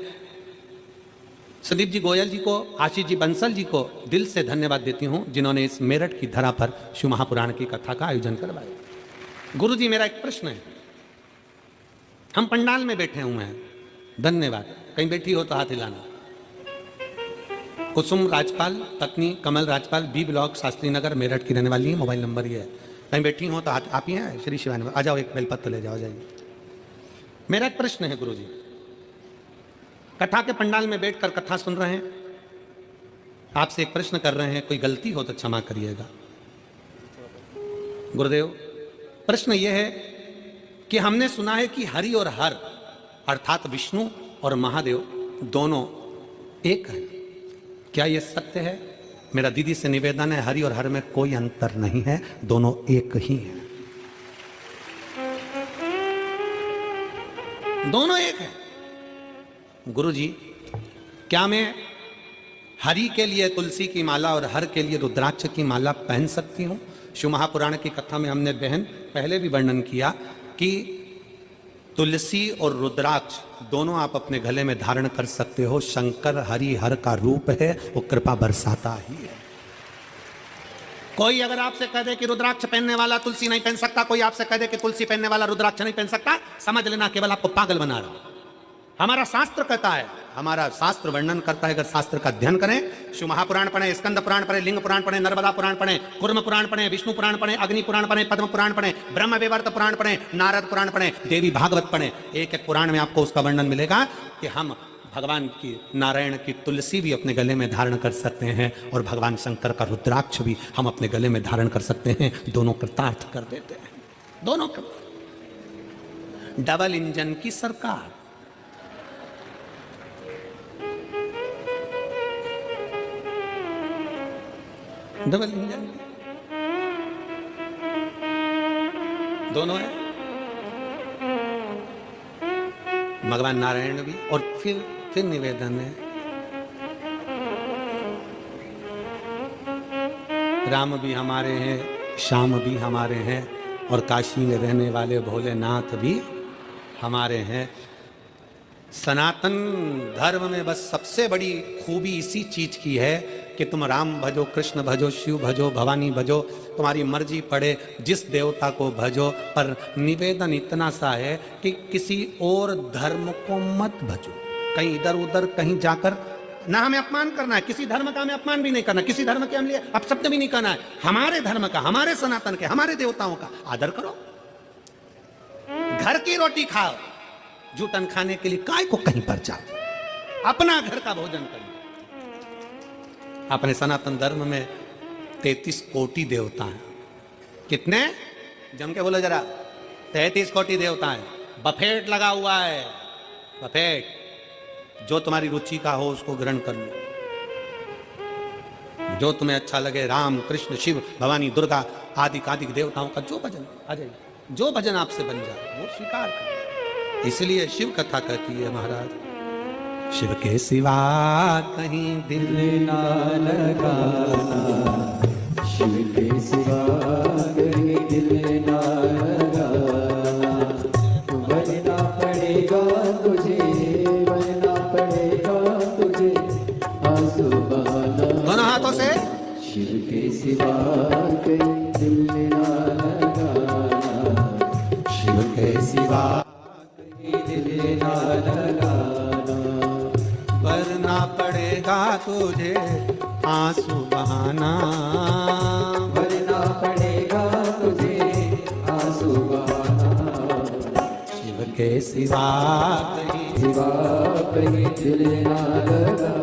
संदीप जी गोयल जी को, आशीष जी बंसल जी को दिल से धन्यवाद देती हूँ जिन्होंने इस मेरठ की धरा पर शिव महापुराण की कथा का आयोजन करवाया। गुरु जी मेरा एक प्रश्न है, हम पंडाल में बैठे हुए हैं, धन्यवाद, कहीं बैठी हो तो हाथ हिलाना। कुसुम राजपाल पत्नी कमल राजपाल बी ब्लॉक शास्त्री नगर मेरठ की रहने वाली है, मोबाइल नंबर ये है, कहीं बैठी हो तो आप ही हैं, श्री शिवानी आ जाओ, एक बेलपत्र ले जाओ, जाइए। मेरा एक प्रश्न है गुरुजी, कथा के पंडाल में बैठकर कथा सुन रहे हैं, आपसे एक प्रश्न कर रहे हैं, कोई गलती हो तो क्षमा करिएगा। गुरुदेव प्रश्न यह है कि हमने सुना है कि हरि और हर अर्थात विष्णु और महादेव दोनों एक है, क्या यह सत्य है? मेरा दीदी से निवेदन है, हरि और हर में कोई अंतर नहीं है, दोनों एक ही हैं, दोनों एक है। गुरुजी क्या मैं हरि के लिए तुलसी की माला और हर के लिए रुद्राक्ष की माला पहन सकती हूं? शिव महापुराण की कथा में हमने बहन पहले भी वर्णन किया कि तुलसी और रुद्राक्ष दोनों आप अपने गले में धारण कर सकते हो। शंकर हरि हर का रूप है, वो कृपा बरसाता ही है। कोई अगर आपसे कह दे कि रुद्राक्ष पहनने वाला तुलसी नहीं पहन सकता, कोई आपसे कह दे कि तुलसी पहनने वाला रुद्राक्ष नहीं पहन सकता, समझ लेना केवल आपको पागल बना रहा। हमारा शास्त्र कहता है हमारा शास्त्र वर्णन करता है। अगर शास्त्र का अध्ययन करें, शिव महापुराण पढ़े, स्कंद पुराण पढ़े, लिंग पुराण पढ़े, नर्मदा पुराण पढ़े, कुर्म पुराण पढ़े, विष्णु पुराण पढ़े, अग्नि पुराण पढ़े, पद्म पुराण पढ़े, ब्रह्म वैवर्त पुराण पढ़े, नारद पुराण पढ़े, देवी भागवत पढ़े, एक एक पुराण में आपको उसका वर्णन मिलेगा कि हम भगवान की नारायण की तुलसी भी अपने गले में धारण कर सकते हैं और भगवान शंकर का रुद्राक्ष भी हम अपने गले में धारण कर सकते हैं। दोनों कृतार्थ कर देते हैं, दोनों डबल इंजन की सरकार। डबल इंजन दोनों है, भगवान नारायण भी। और फिर निवेदन है, राम भी हमारे हैं, श्याम भी हमारे हैं, और काशी में रहने वाले भोलेनाथ भी हमारे हैं। सनातन धर्म में बस सबसे बड़ी खूबी इसी चीज की है कि तुम राम भजो, कृष्ण भजो, शिव भजो, भवानी भजो, तुम्हारी मर्जी पड़े जिस देवता को भजो, पर निवेदन इतना सा है कि किसी और धर्म को मत भजो। कहीं इधर उधर कहीं जाकर ना हमें अपमान करना है, किसी धर्म का हमें अपमान भी नहीं करना, किसी धर्म के हम लिए अपशब्द भी नहीं करना है। हमारे धर्म का, हमारे सनातन के, हमारे देवताओं का आदर करो। घर की रोटी खाओ, जूठन खाने के लिए काय को कहीं पर जाओ, अपना घर का भोजन करो। अपने सनातन धर्म में 33 कोटि देवता हैं। कितने? जम के बोलो जरा। 33 कोटि देवता हैं। बफेट लगा हुआ है, बफेट। जो तुम्हारी रुचि का हो उसको ग्रहण कर लो, जो तुम्हें अच्छा लगे। राम, कृष्ण, शिव, भवानी, दुर्गा आदि आदि देवताओं का जो भजन आ जाए, जो भजन आपसे बन जाए वो स्वीकार करो। इसलिए शिव कथा कहती है महाराज, शिव के सिवा कहीं दिल ना लगाना, शिव के सिवा कहीं दिल ना लगाना। बनना पड़ेगा तुझे, बनना पड़ेगा तुझे आंसू बहाना। दोनों हाथों से शिव के सिवा कहीं दिल ना लगाना, शिव के सिवा कहीं दिल ना लगाना। करना पड़ेगा तुझे आंसू बहाना, भरना पड़ेगा तुझे आंसू बहाना। शिव के सिवा कहीं दिल ना लगाना।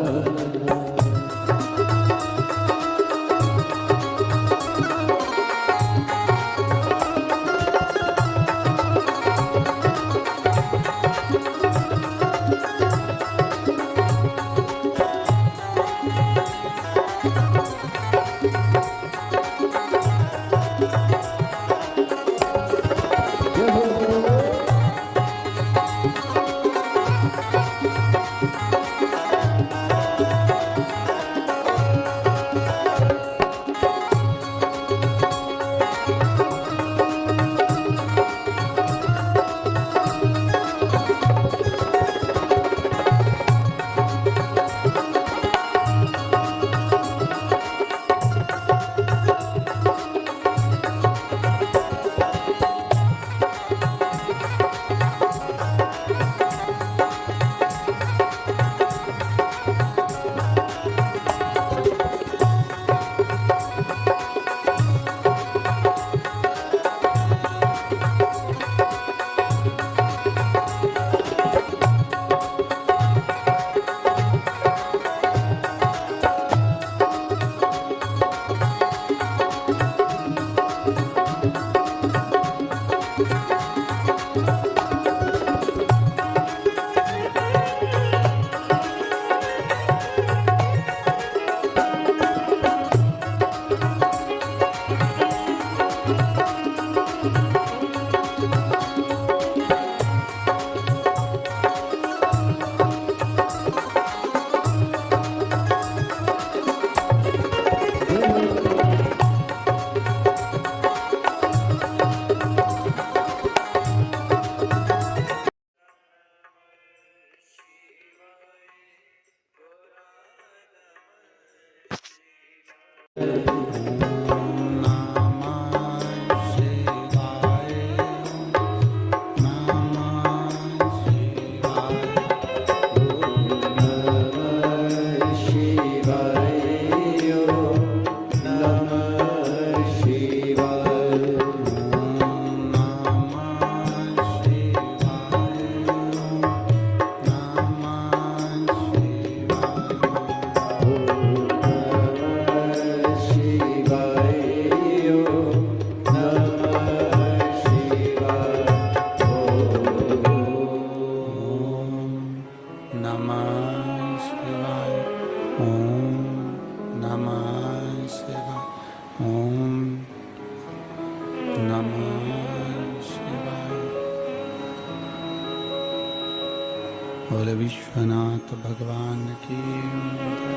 बोले विश्वनाथ भगवान की जय,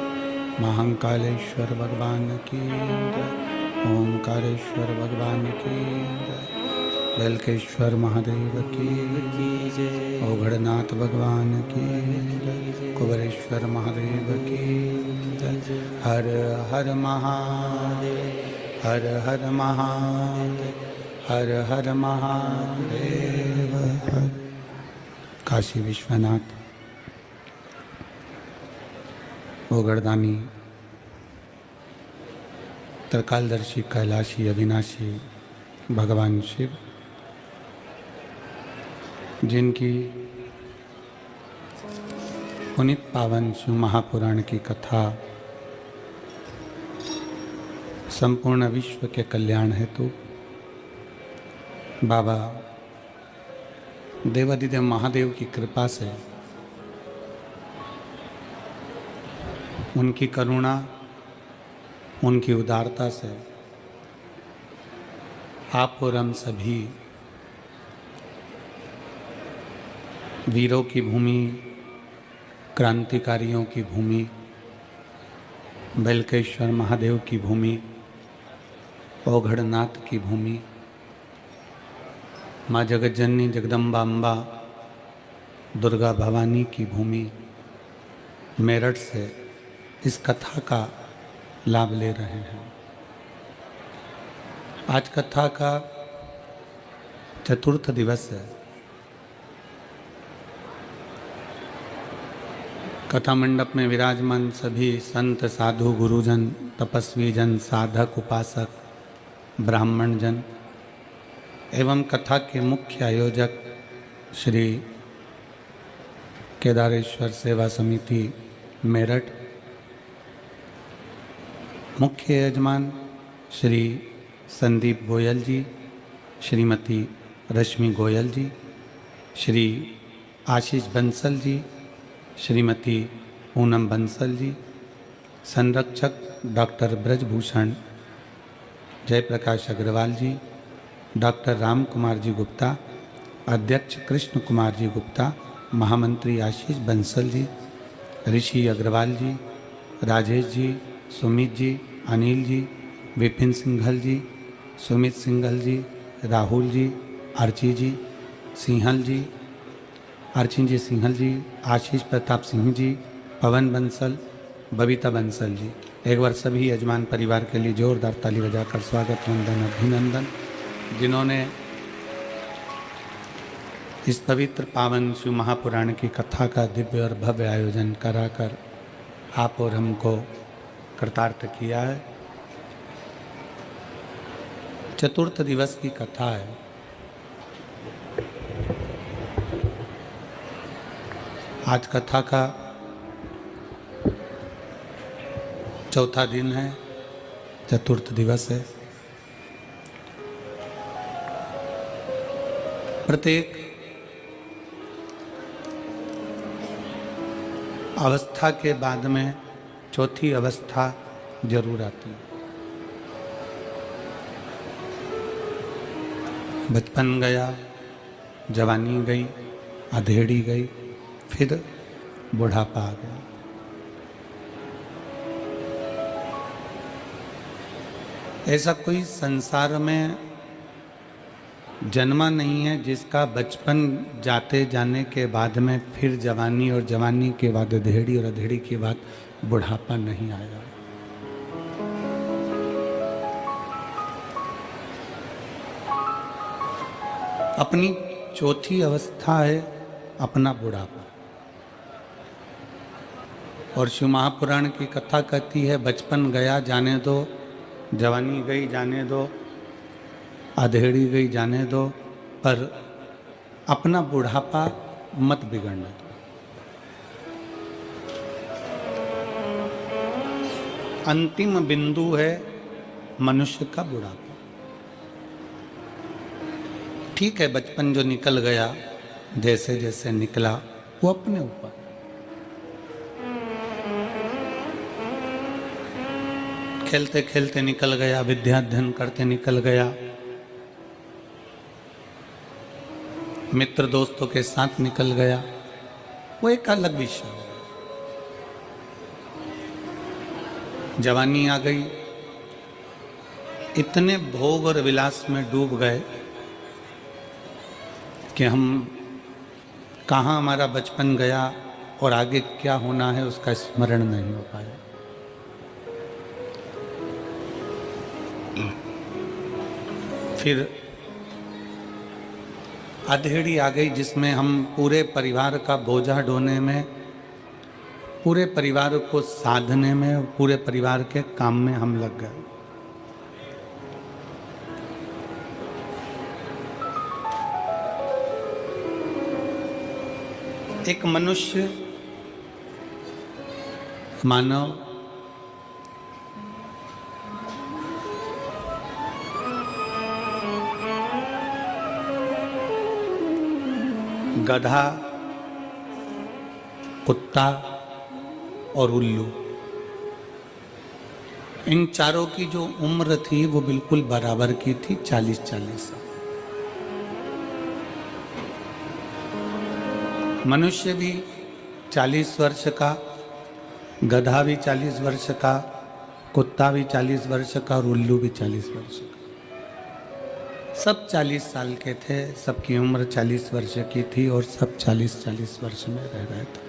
महाकालेश्वर भगवान की जय, ओंकारेश्वर भगवान की जय, बेलकेश्वर महादेव की जय, ओघड़नाथ भगवान की जय, कुबरेश्वर महादेव की जय। हर हर महादेव, हर हर महादेव, हर हर महादेव। हर काशी विश्वनाथ ओगड़दानी त्रिकालदर्शी कैलाशी अविनाशी भगवान शिव, जिनकी पुनीत पावन शिव महापुराण की कथा संपूर्ण विश्व के कल्याण हेतु बाबा देवादिदेव महादेव की कृपा से, उनकी करुणा, उनकी उदारता से आप और हम सभी वीरों की भूमि, क्रांतिकारियों की भूमि, बेलकेश्वर महादेव की भूमि, ओघड़नाथ की भूमि, माँ जगज्जननी जगदम्बा अम्बा दुर्गा भवानी की भूमि मेरठ से इस कथा का लाभ ले रहे हैं। आज कथा का चतुर्थ दिवस है। कथा मंडप में विराजमान सभी संत, साधु, गुरुजन, तपस्वी जन, साधक, उपासक, ब्राह्मण जन एवं कथा के मुख्य आयोजक श्री केदारेश्वर सेवा समिति मेरठ, मुख्य यजमान श्री संदीप गोयल जी, श्रीमती रश्मि गोयल जी, श्री आशीष बंसल जी, श्रीमती पूनम बंसल जी, संरक्षक डॉक्टर ब्रजभूषण जयप्रकाश अग्रवाल जी, डॉक्टर राम कुमार जी गुप्ता, अध्यक्ष कृष्ण कुमार जी गुप्ता, महामंत्री आशीष बंसल जी, ऋषि अग्रवाल जी, राजेश जी, सुमित जी, अनिल जी, विपिन सिंघल जी, सुमित सिंघल जी, राहुल जी, अर्ची जी सिंहल जी, अर्चिन जी सिंहल जी, आशीष प्रताप सिंह जी, पवन बंसल, बबीता बंसल जी। एक बार सभी यजमान परिवार के लिए जोरदार ताली बजाकर स्वागत, वंदन, अभिनंदन। जिन्होंने इस पवित्र पावन शिव महापुराण की कथा का दिव्य और भव्य आयोजन कराकर आप और हमको कृतार्थ किया है। चतुर्थ दिवस की कथा है। आज कथा का चौथा दिन है, चतुर्थ दिवस है। प्रत्येक अवस्था के बाद में चौथी अवस्था जरूर आती है। बचपन गया, जवानी गई, अधेड़ी गई, फिर बुढ़ापा आ गया। ऐसा कोई संसार में जन्मा नहीं है जिसका बचपन जाते जाने के बाद में फिर जवानी और जवानी के बाद अधेड़ी और अधेड़ी के बाद बुढ़ापा नहीं आया। अपनी चौथी अवस्था है अपना बुढ़ापा। और शिव महापुराण की कथा कहती है बचपन गया जाने दो, जवानी गई जाने दो, अधेड़ी गई जाने दो, पर अपना बुढ़ापा मत बिगड़ने दो। अंतिम बिंदु है मनुष्य का बुढ़ापा। ठीक है, बचपन जो निकल गया, जैसे जैसे निकला वो अपने ऊपर। खेलते खेलते निकल गया, विद्या अध्ययन करते निकल गया, मित्र दोस्तों के साथ निकल गया, वो एक अलग विषय है। जवानी आ गई, इतने भोग और विलास में डूब गए कि हम कहाँ हमारा बचपन गया और आगे क्या होना है उसका स्मरण नहीं हो पाया। फिर अधेड़ी आ गई जिसमें हम पूरे परिवार का बोझा ढोने में, पूरे परिवार को साधने में, पूरे परिवार के काम में हम लग गए। एक मनुष्य, मानव गधा, कुत्ता और उल्लू, इन चारों की जो उम्र थी वो बिल्कुल बराबर की थी, 40-40 साल। मनुष्य भी 40 वर्ष का, गधा भी 40 वर्ष का, कुत्ता भी 40 वर्ष का और उल्लू भी 40 वर्ष का। सब 40 साल के थे, सबकी उम्र 40 वर्ष की थी और सब 40-40 वर्ष में रह रहे थे।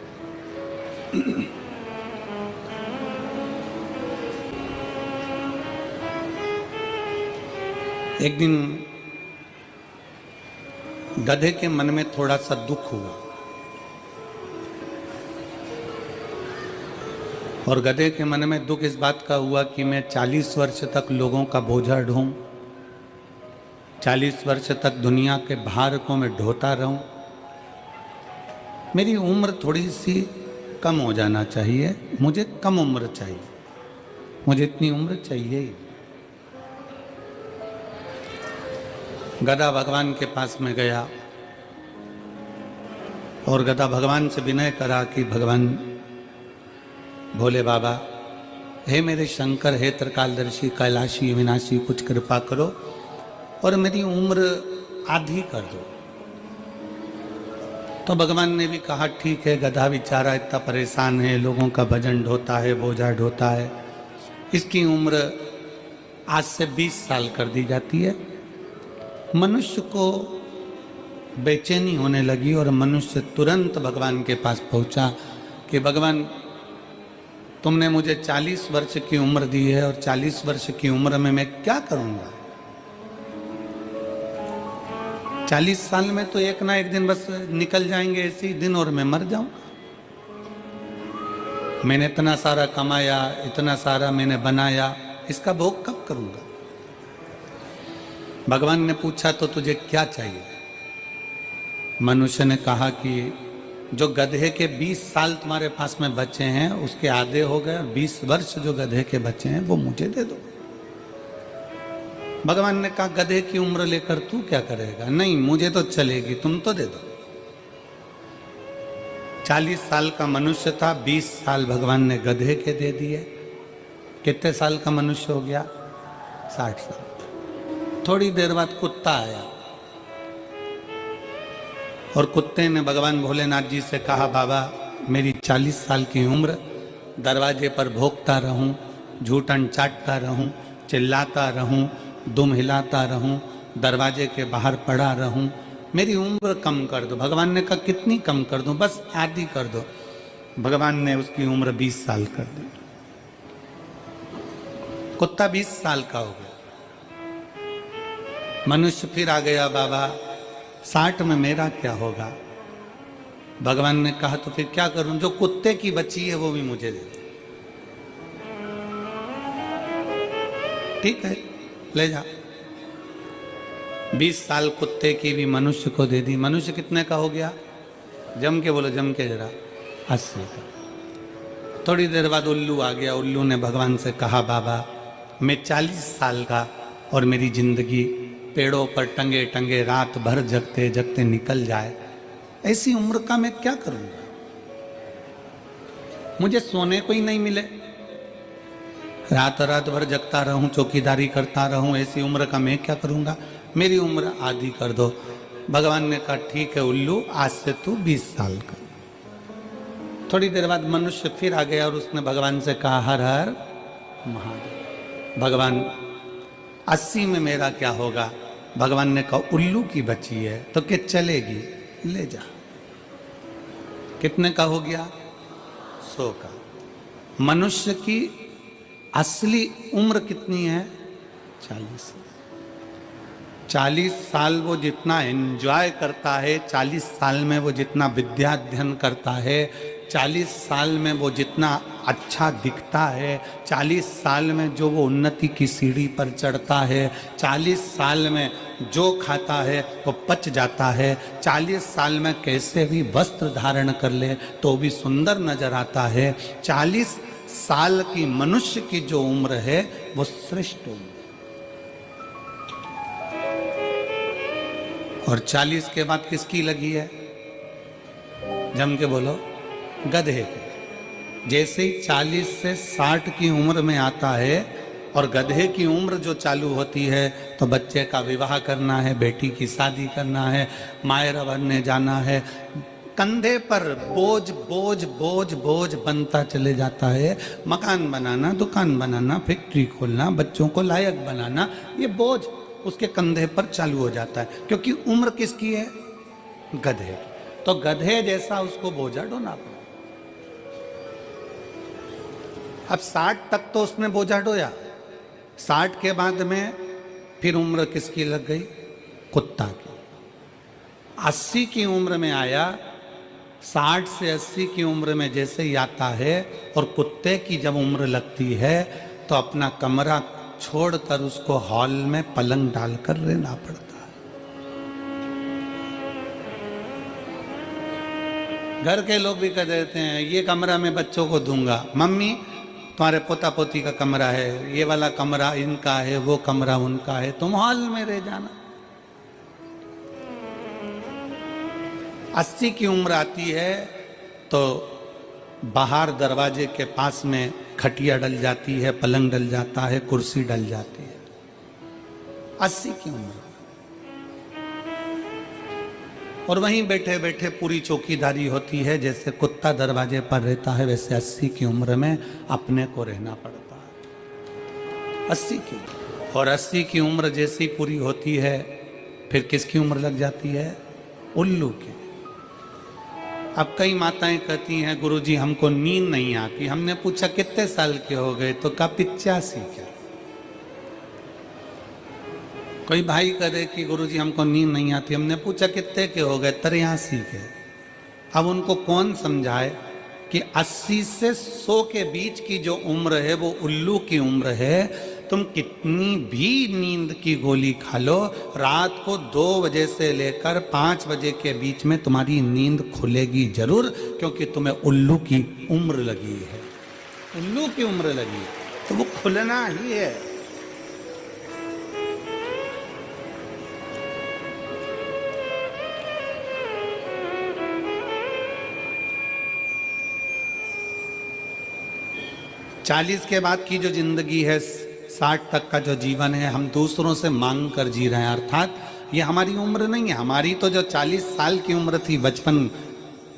एक दिन गधे के मन में थोड़ा सा दुख हुआ और गधे के मन में दुख इस बात का हुआ कि मैं 40 वर्ष तक लोगों का बोझा ढोऊं, 40 वर्ष तक दुनिया के भार को मैं ढोता रहूं, मेरी उम्र थोड़ी सी कम हो जाना चाहिए, मुझे कम उम्र चाहिए, मुझे इतनी उम्र चाहिए ही। गधा भगवान के पास में गया और गधा भगवान से विनय करा कि भगवान भोले बाबा, हे मेरे शंकर, हे त्रिकालदर्शी, कैलाशी, विनाशी, कुछ कृपा करो और मेरी उम्र आधी कर दो। तो भगवान ने भी कहा ठीक है, गधा बेचारा इतना परेशान है, लोगों का वजन ढोता है, बोझा ढोता है, इसकी उम्र आज से 20 साल कर दी जाती है। मनुष्य को बेचैनी होने लगी और मनुष्य तुरंत भगवान के पास पहुंचा कि भगवान, तुमने मुझे 40 वर्ष की उम्र दी है और 40 वर्ष की उम्र में मैं क्या करूंगा? 40 साल में तो एक ना एक दिन बस निकल जाएंगे ऐसे ही दिन और मैं मर जाऊंगा। मैंने इतना सारा कमाया, इतना सारा मैंने बनाया, इसका भोग कब करूंगा? भगवान ने पूछा तो तुझे क्या चाहिए? मनुष्य ने कहा कि जो गधे के 20 साल तुम्हारे पास में बचे हैं उसके आधे हो गए और 20 वर्ष जो गधे के बचे हैं वो मुझे दे दो। भगवान ने कहा गधे की उम्र लेकर तू क्या करेगा? नहीं, मुझे तो चलेगी, तुम तो दे दो। 40 साल का मनुष्य था, 20 साल भगवान ने गधे के दे दिए। कितने साल का मनुष्य हो गया? 60 साल। थोड़ी देर बाद कुत्ता आया और कुत्ते ने भगवान भोलेनाथ जी से कहा, बाबा मेरी 40 साल की उम्र, दरवाजे पर भोंकता रहूं, झूठन चाटता रहूं, चिल्लाता रहूं, दुम हिलाता रहूं, दरवाजे के बाहर पड़ा रहूं, मेरी उम्र कम कर दो। भगवान ने कहा कितनी कम कर दूं? बस आधी कर दो। भगवान ने उसकी उम्र 20 साल कर दी। कुत्ता 20 साल का हो गया। मनुष्य फिर आ गया, बाबा 60 में मेरा क्या होगा? भगवान ने कहा तो फिर क्या करूं? जो कुत्ते की बची है वो भी मुझे दे दो। ठीक है, ले जा। 20 साल कुत्ते की भी मनुष्य को दे दी। मनुष्य कितने का हो गया? जम के बोलो, जम के जरा, 80 का। थोड़ी देर बाद उल्लू आ गया। उल्लू ने भगवान से कहा, बाबा मैं 40 साल का और मेरी जिंदगी पेड़ों पर टंगे टंगे रात भर जगते जगते निकल जाए, ऐसी उम्र का मैं क्या करूंगा? मुझे सोने को ही नहीं मिले, रात रात भर जगता रहूं, चौकीदारी करता रहूं, ऐसी उम्र का मैं क्या करूंगा? मेरी उम्र आधी कर दो। भगवान ने कहा ठीक है उल्लू, आज से तू 20 साल का। थोड़ी देर बाद मनुष्य फिर आ गया और उसने भगवान से कहा हर हर महादेव। भगवान 80 में मेरा क्या होगा? भगवान ने कहा उल्लू की बची है तो क्या चलेगी, ले जा। कितने का हो गया? 100 का। मनुष्य की असली उम्र कितनी है? 40। 40 साल वो जितना एंजॉय करता है, 40 साल में वो जितना विद्याध्ययन करता है, 40 साल में वो जितना अच्छा दिखता है, 40 साल में जो वो उन्नति की सीढ़ी पर चढ़ता है, 40 साल में जो खाता है वो पच जाता है, 40 साल में कैसे भी वस्त्र धारण कर ले तो भी सुंदर नजर आता है, 40 साल की मनुष्य की जो उम्र है वो श्रेष्ठ उम्र। और 40 के बाद किसकी लगी है? जम के बोलो, गधे के। जैसे ही 40 से 60 की उम्र में आता है और गधे की उम्र जो चालू होती है तो बच्चे का विवाह करना है, बेटी की शादी करना है, मायरा बनने जाना है, कंधे पर बोझ बोझ बोझ बोझ बनता चले जाता है। मकान बनाना, दुकान बनाना, फैक्ट्री खोलना, बच्चों को लायक बनाना, ये बोझ उसके कंधे पर चालू हो जाता है। क्योंकि उम्र किसकी है? गधे। तो गधे जैसा उसको बोझा ढोना पड़ा। अब 60 तक तो उसने बोझा ढोया, 60 के बाद में फिर उम्र किसकी लग गई? कुत्ता की। 80 की उम्र में आया, 60 से 80 की उम्र में जैसे ही आता है और कुत्ते की जब उम्र लगती है तो अपना कमरा छोड़कर उसको हॉल में पलंग डालकर रहना पड़ता है। घर के लोग भी कह देते हैं ये कमरा मैं बच्चों को दूंगा, मम्मी तुम्हारे पोता पोती का कमरा है, ये वाला कमरा इनका है, वो कमरा उनका है, तुम हॉल में रह जाना। 80 की उम्र आती है तो बाहर दरवाजे के पास में खटिया डल जाती है, पलंग डल जाता है, कुर्सी डल जाती है। 80 की उम्र और वहीं बैठे बैठे पूरी चौकीदारी होती है। जैसे कुत्ता दरवाजे पर रहता है वैसे 80 की उम्र में अपने को रहना पड़ता है। 80 की। और 80 की उम्र जैसी पूरी होती है फिर किसकी उम्र लग जाती है? उल्लू की। अब कई माताएं कहती हैं गुरुजी हमको नींद नहीं आती। हमने पूछा कितने साल के हो गए तो कहा 85 के। कोई भाई करे कि गुरुजी हमको नींद नहीं आती। हमने पूछा कितने के हो गए? 83 के। अब उनको कौन समझाए कि 80 से 100 के बीच की जो उम्र है वो उल्लू की उम्र है। तुम कितनी भी नींद की गोली खा लो, रात को 2 बजे से लेकर 5 बजे के बीच में तुम्हारी नींद खुलेगी जरूर, क्योंकि तुम्हें उल्लू की उम्र लगी है। उल्लू की उम्र लगी है तो वो खुलना ही है। चालीस के बाद की जो जिंदगी है, 60 तक का जो जीवन है, हम दूसरों से मांग कर जी रहे हैं। अर्थात ये हमारी उम्र नहीं है। हमारी तो जो 40 साल की उम्र थी, बचपन,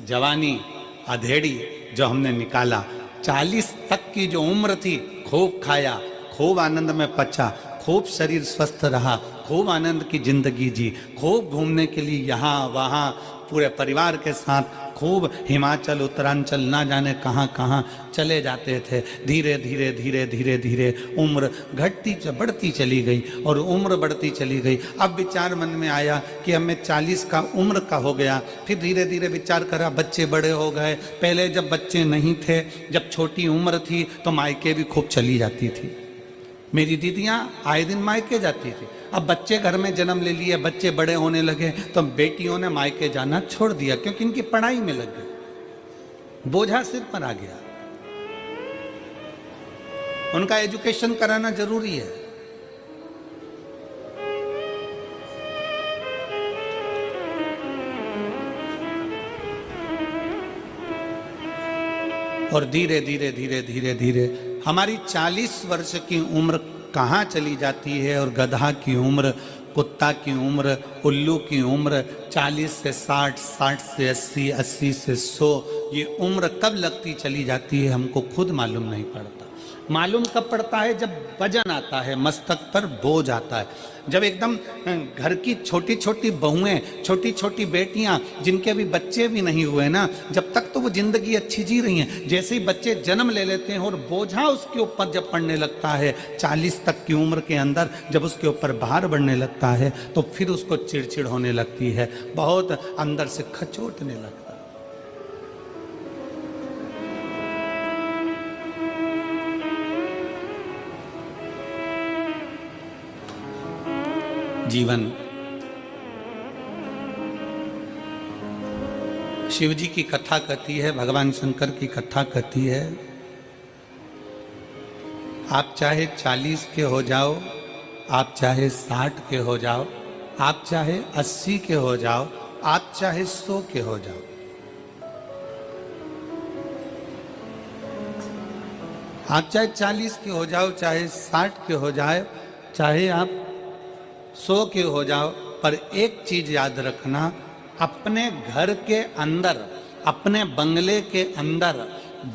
जवानी, अधेड़ी जो हमने निकाला, 40 तक की जो उम्र थी, खूब खाया, खूब आनंद में पचा, खूब शरीर स्वस्थ रहा, खूब आनंद की जिंदगी जी, खूब घूमने के लिए यहाँ वहाँ पूरे परिवार के साथ खूब हिमाचल उत्तरांचल ना जाने कहाँ कहाँ चले जाते थे। धीरे धीरे धीरे धीरे धीरे उम्र घटती बढ़ती चली गई और उम्र बढ़ती चली गई। अब विचार मन में आया कि अब मैं 40 का उम्र का हो गया। फिर धीरे धीरे विचार करा, बच्चे बड़े हो गए। पहले जब बच्चे नहीं थे, जब छोटी उम्र थी तो मायके भी खूब चली जाती थी। मेरी दीदियाँ आए दिन मायके जाती थी। अब बच्चे घर में जन्म ले लिए, बच्चे बड़े होने लगे तो बेटियों ने मायके जाना छोड़ दिया, क्योंकि इनकी पढ़ाई में लग गई, बोझा सिर पर आ गया। उनका एजुकेशन कराना जरूरी है। और धीरे धीरे धीरे धीरे धीरे हमारी 40 वर्ष की उम्र कहाँ चली जाती है और गधा की उम्र, कुत्ता की उम्र, उल्लू की उम्र 40 से 60, 60 से 80, 80 से 100, ये उम्र कब लगती चली जाती है हमको खुद मालूम नहीं पड़ता। मालूम कब पड़ता है? जब वजन आता है, मस्तक पर बोझ आता है, जब एकदम घर की छोटी छोटी बहुएं, छोटी छोटी बेटियां जिनके अभी बच्चे भी नहीं हुए ना, जब तक तो वो जिंदगी अच्छी जी रही हैं, जैसे ही बच्चे जन्म ले लेते हैं और बोझा उसके ऊपर जब पड़ने लगता है 40 तक की उम्र के अंदर, जब उसके ऊपर भार बढ़ने लगता है तो फिर उसको चिड़चिड़ होने लगती है, बहुत अंदर से खचोटने लगता है। जीवन शिव जी की कथा कहती है, भगवान शंकर की कथा कहती है, आप चाहे 40 के हो जाओ, आप चाहे 60 के हो जाओ, आप चाहे 80 के हो जाओ, आप चाहे 100 के हो जाओ, आप चाहे 40 के हो जाओ, चाहे 60 के हो जाए, चाहे आप 100 के हो जाओ, पर एक चीज याद रखना, अपने घर के अंदर, अपने बंगले के अंदर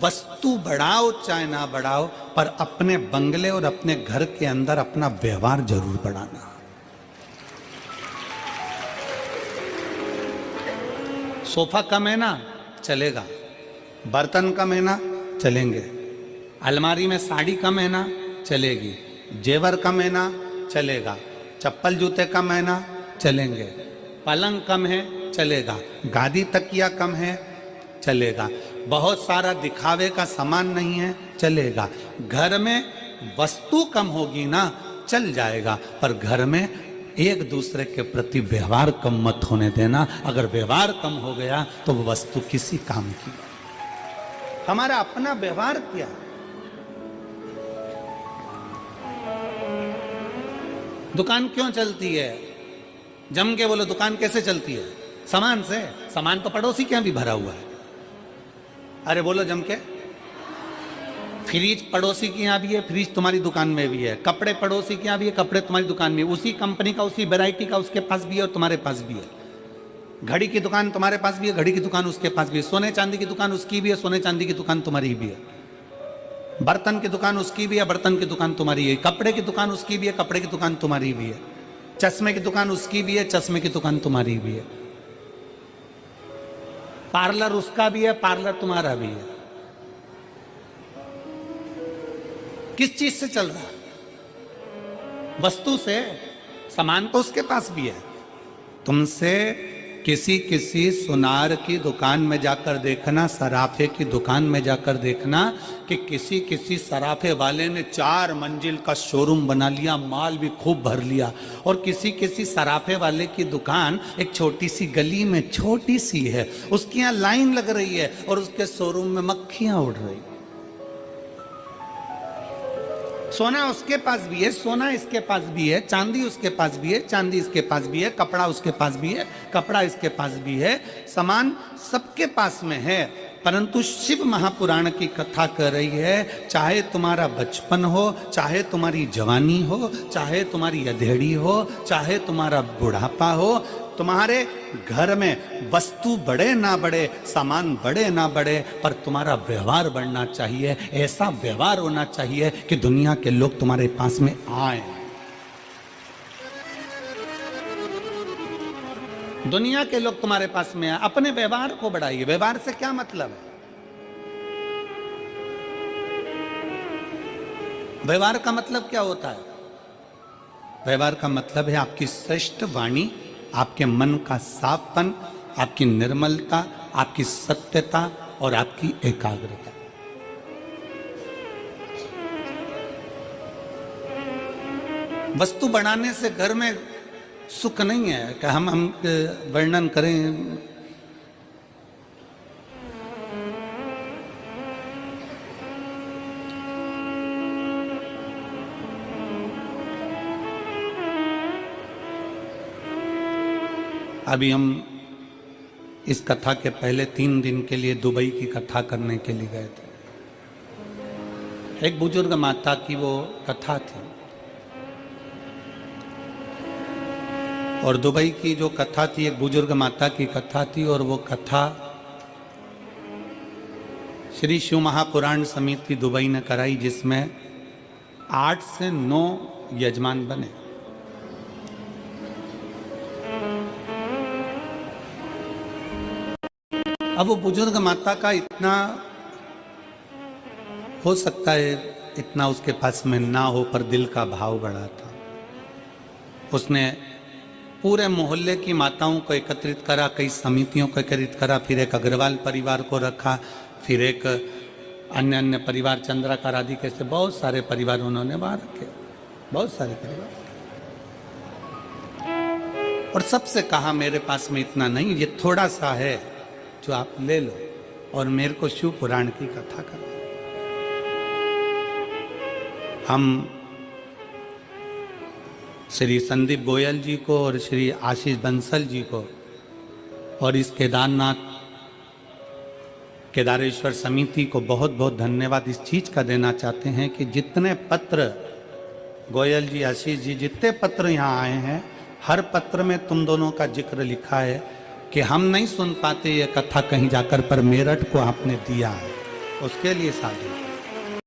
वस्तु बढ़ाओ चाहे ना बढ़ाओ, पर अपने बंगले और अपने घर के अंदर अपना व्यवहार जरूर बढ़ाना। सोफा कम है ना, चलेगा, बर्तन कम है ना, चलेंगे, अलमारी में साड़ी कम है ना, चलेगी, जेवर कम है ना, चलेगा, चप्पल जूते कम है ना, चलेंगे, पलंग कम है, चलेगा, गादी तकिया कम है, चलेगा, बहुत सारा दिखावे का सामान नहीं है, चलेगा, घर में वस्तु कम होगी ना, चल जाएगा, पर घर में एक दूसरे के प्रति व्यवहार कम मत होने देना। अगर व्यवहार कम हो गया तो वो वस्तु किसी काम की। हमारा अपना व्यवहार क्या? दुकान क्यों चलती है? जम के बोलो, दुकान कैसे चलती है? सामान से। सामान तो पड़ोसी के यहां भी भरा हुआ है। अरे बोलो जम के। फ्रिज पड़ोसी के यहाँ भी है, फ्रिज तुम्हारी दुकान में भी है। कपड़े पड़ोसी के यहाँ भी है, कपड़े तुम्हारी दुकान में, उसी कंपनी का, उसी वैरायटी का उसके पास भी है और तुम्हारे पास भी है। घड़ी की दुकान तुम्हारे पास भी है, घड़ी की दुकान उसके पास भी है। सोने चांदी की दुकान उसकी भी है, सोने चांदी की दुकान तुम्हारी भी है। बर्तन की दुकान उसकी भी है, बर्तन की दुकान तुम्हारी है। कपड़े की दुकान उसकी भी है, कपड़े की दुकान तुम्हारी भी है। चश्मे की दुकान उसकी भी है, चश्मे की दुकान तुम्हारी भी है। पार्लर उसका भी है, पार्लर तुम्हारा भी है। किस चीज से चल रहा है? वस्तु से। सामान तो उसके पास भी है। तुमसे किसी सुनार की दुकान में जाकर देखना, सराफे की दुकान में जाकर देखना कि किसी सराफे वाले ने 4 मंजिल का शोरूम बना लिया, माल भी खूब भर लिया, और किसी सराफे वाले की दुकान एक छोटी सी गली में छोटी सी है, उसकी यहाँ लाइन लग रही है और उसके शोरूम में मक्खियां उड़ रही। सोना उसके पास भी है, सोना इसके पास भी है, चांदी उसके पास भी है, चांदी इसके पास भी है, कपड़ा उसके पास भी है, कपड़ा इसके पास भी है, सामान सबके पास में है। परंतु शिव महापुराण की कथा कर रही है, चाहे तुम्हारा बचपन हो, चाहे तुम्हारी जवानी हो, चाहे तुम्हारी अधेड़ी हो, चाहे तुम्हारा बुढ़ापा हो, तुम्हारे घर में वस्तु बढ़े ना बढ़े, सामान बढ़े ना बढ़े, पर तुम्हारा व्यवहार बढ़ना चाहिए। ऐसा व्यवहार होना चाहिए कि दुनिया के लोग तुम्हारे पास में आए। दुनिया के लोग तुम्हारे पास में आए। अपने व्यवहार को बढ़ाइए। व्यवहार से क्या मतलब है? व्यवहार का मतलब क्या होता है? व्यवहार का मतलब है आपकी श्रेष्ठ वाणी, आपके मन का साफपन, आपकी निर्मलता, आपकी सत्यता और आपकी एकाग्रता। वस्तु बढ़ाने से घर में सुख नहीं है कि हम वर्णन करें। अभी हम इस कथा के पहले 3 दिन के लिए दुबई की कथा करने के लिए गए थे। एक बुजुर्ग माता की वो कथा थी, और दुबई की जो कथा थी एक बुजुर्ग माता की कथा थी, और वो कथा श्री शिव महापुराण समिति दुबई ने कराई, जिसमें 8 से 9 यजमान बने। अब वो बुजुर्ग माता का इतना हो सकता है, इतना उसके पास में ना हो, पर दिल का भाव बड़ा था। उसने पूरे मोहल्ले की माताओं को एकत्रित करा, कई समितियों को एकत्रित करा, फिर एक अग्रवाल परिवार को रखा, फिर एक अन्य अन्य परिवार, चंद्राकार आदि कैसे बहुत सारे परिवार उन्होंने वहां रखे, बहुत सारे परिवार। और सबसे कहा मेरे पास में इतना नहीं, ये थोड़ा सा है जो आप ले लो और मेरे को शिव पुराण की कथा करो। हम श्री संदीप गोयल जी को और श्री आशीष बंसल जी को और इस केदारेश्वर समिति को बहुत बहुत धन्यवाद इस चीज का देना चाहते हैं कि जितने पत्र गोयल जी, आशीष जी, जितने पत्र यहाँ आए हैं, हर पत्र में तुम दोनों का जिक्र लिखा है कि हम नहीं सुन पाते ये कथा कहीं जाकर, पर मेरठ को आपने दिया है, उसके लिए साधु।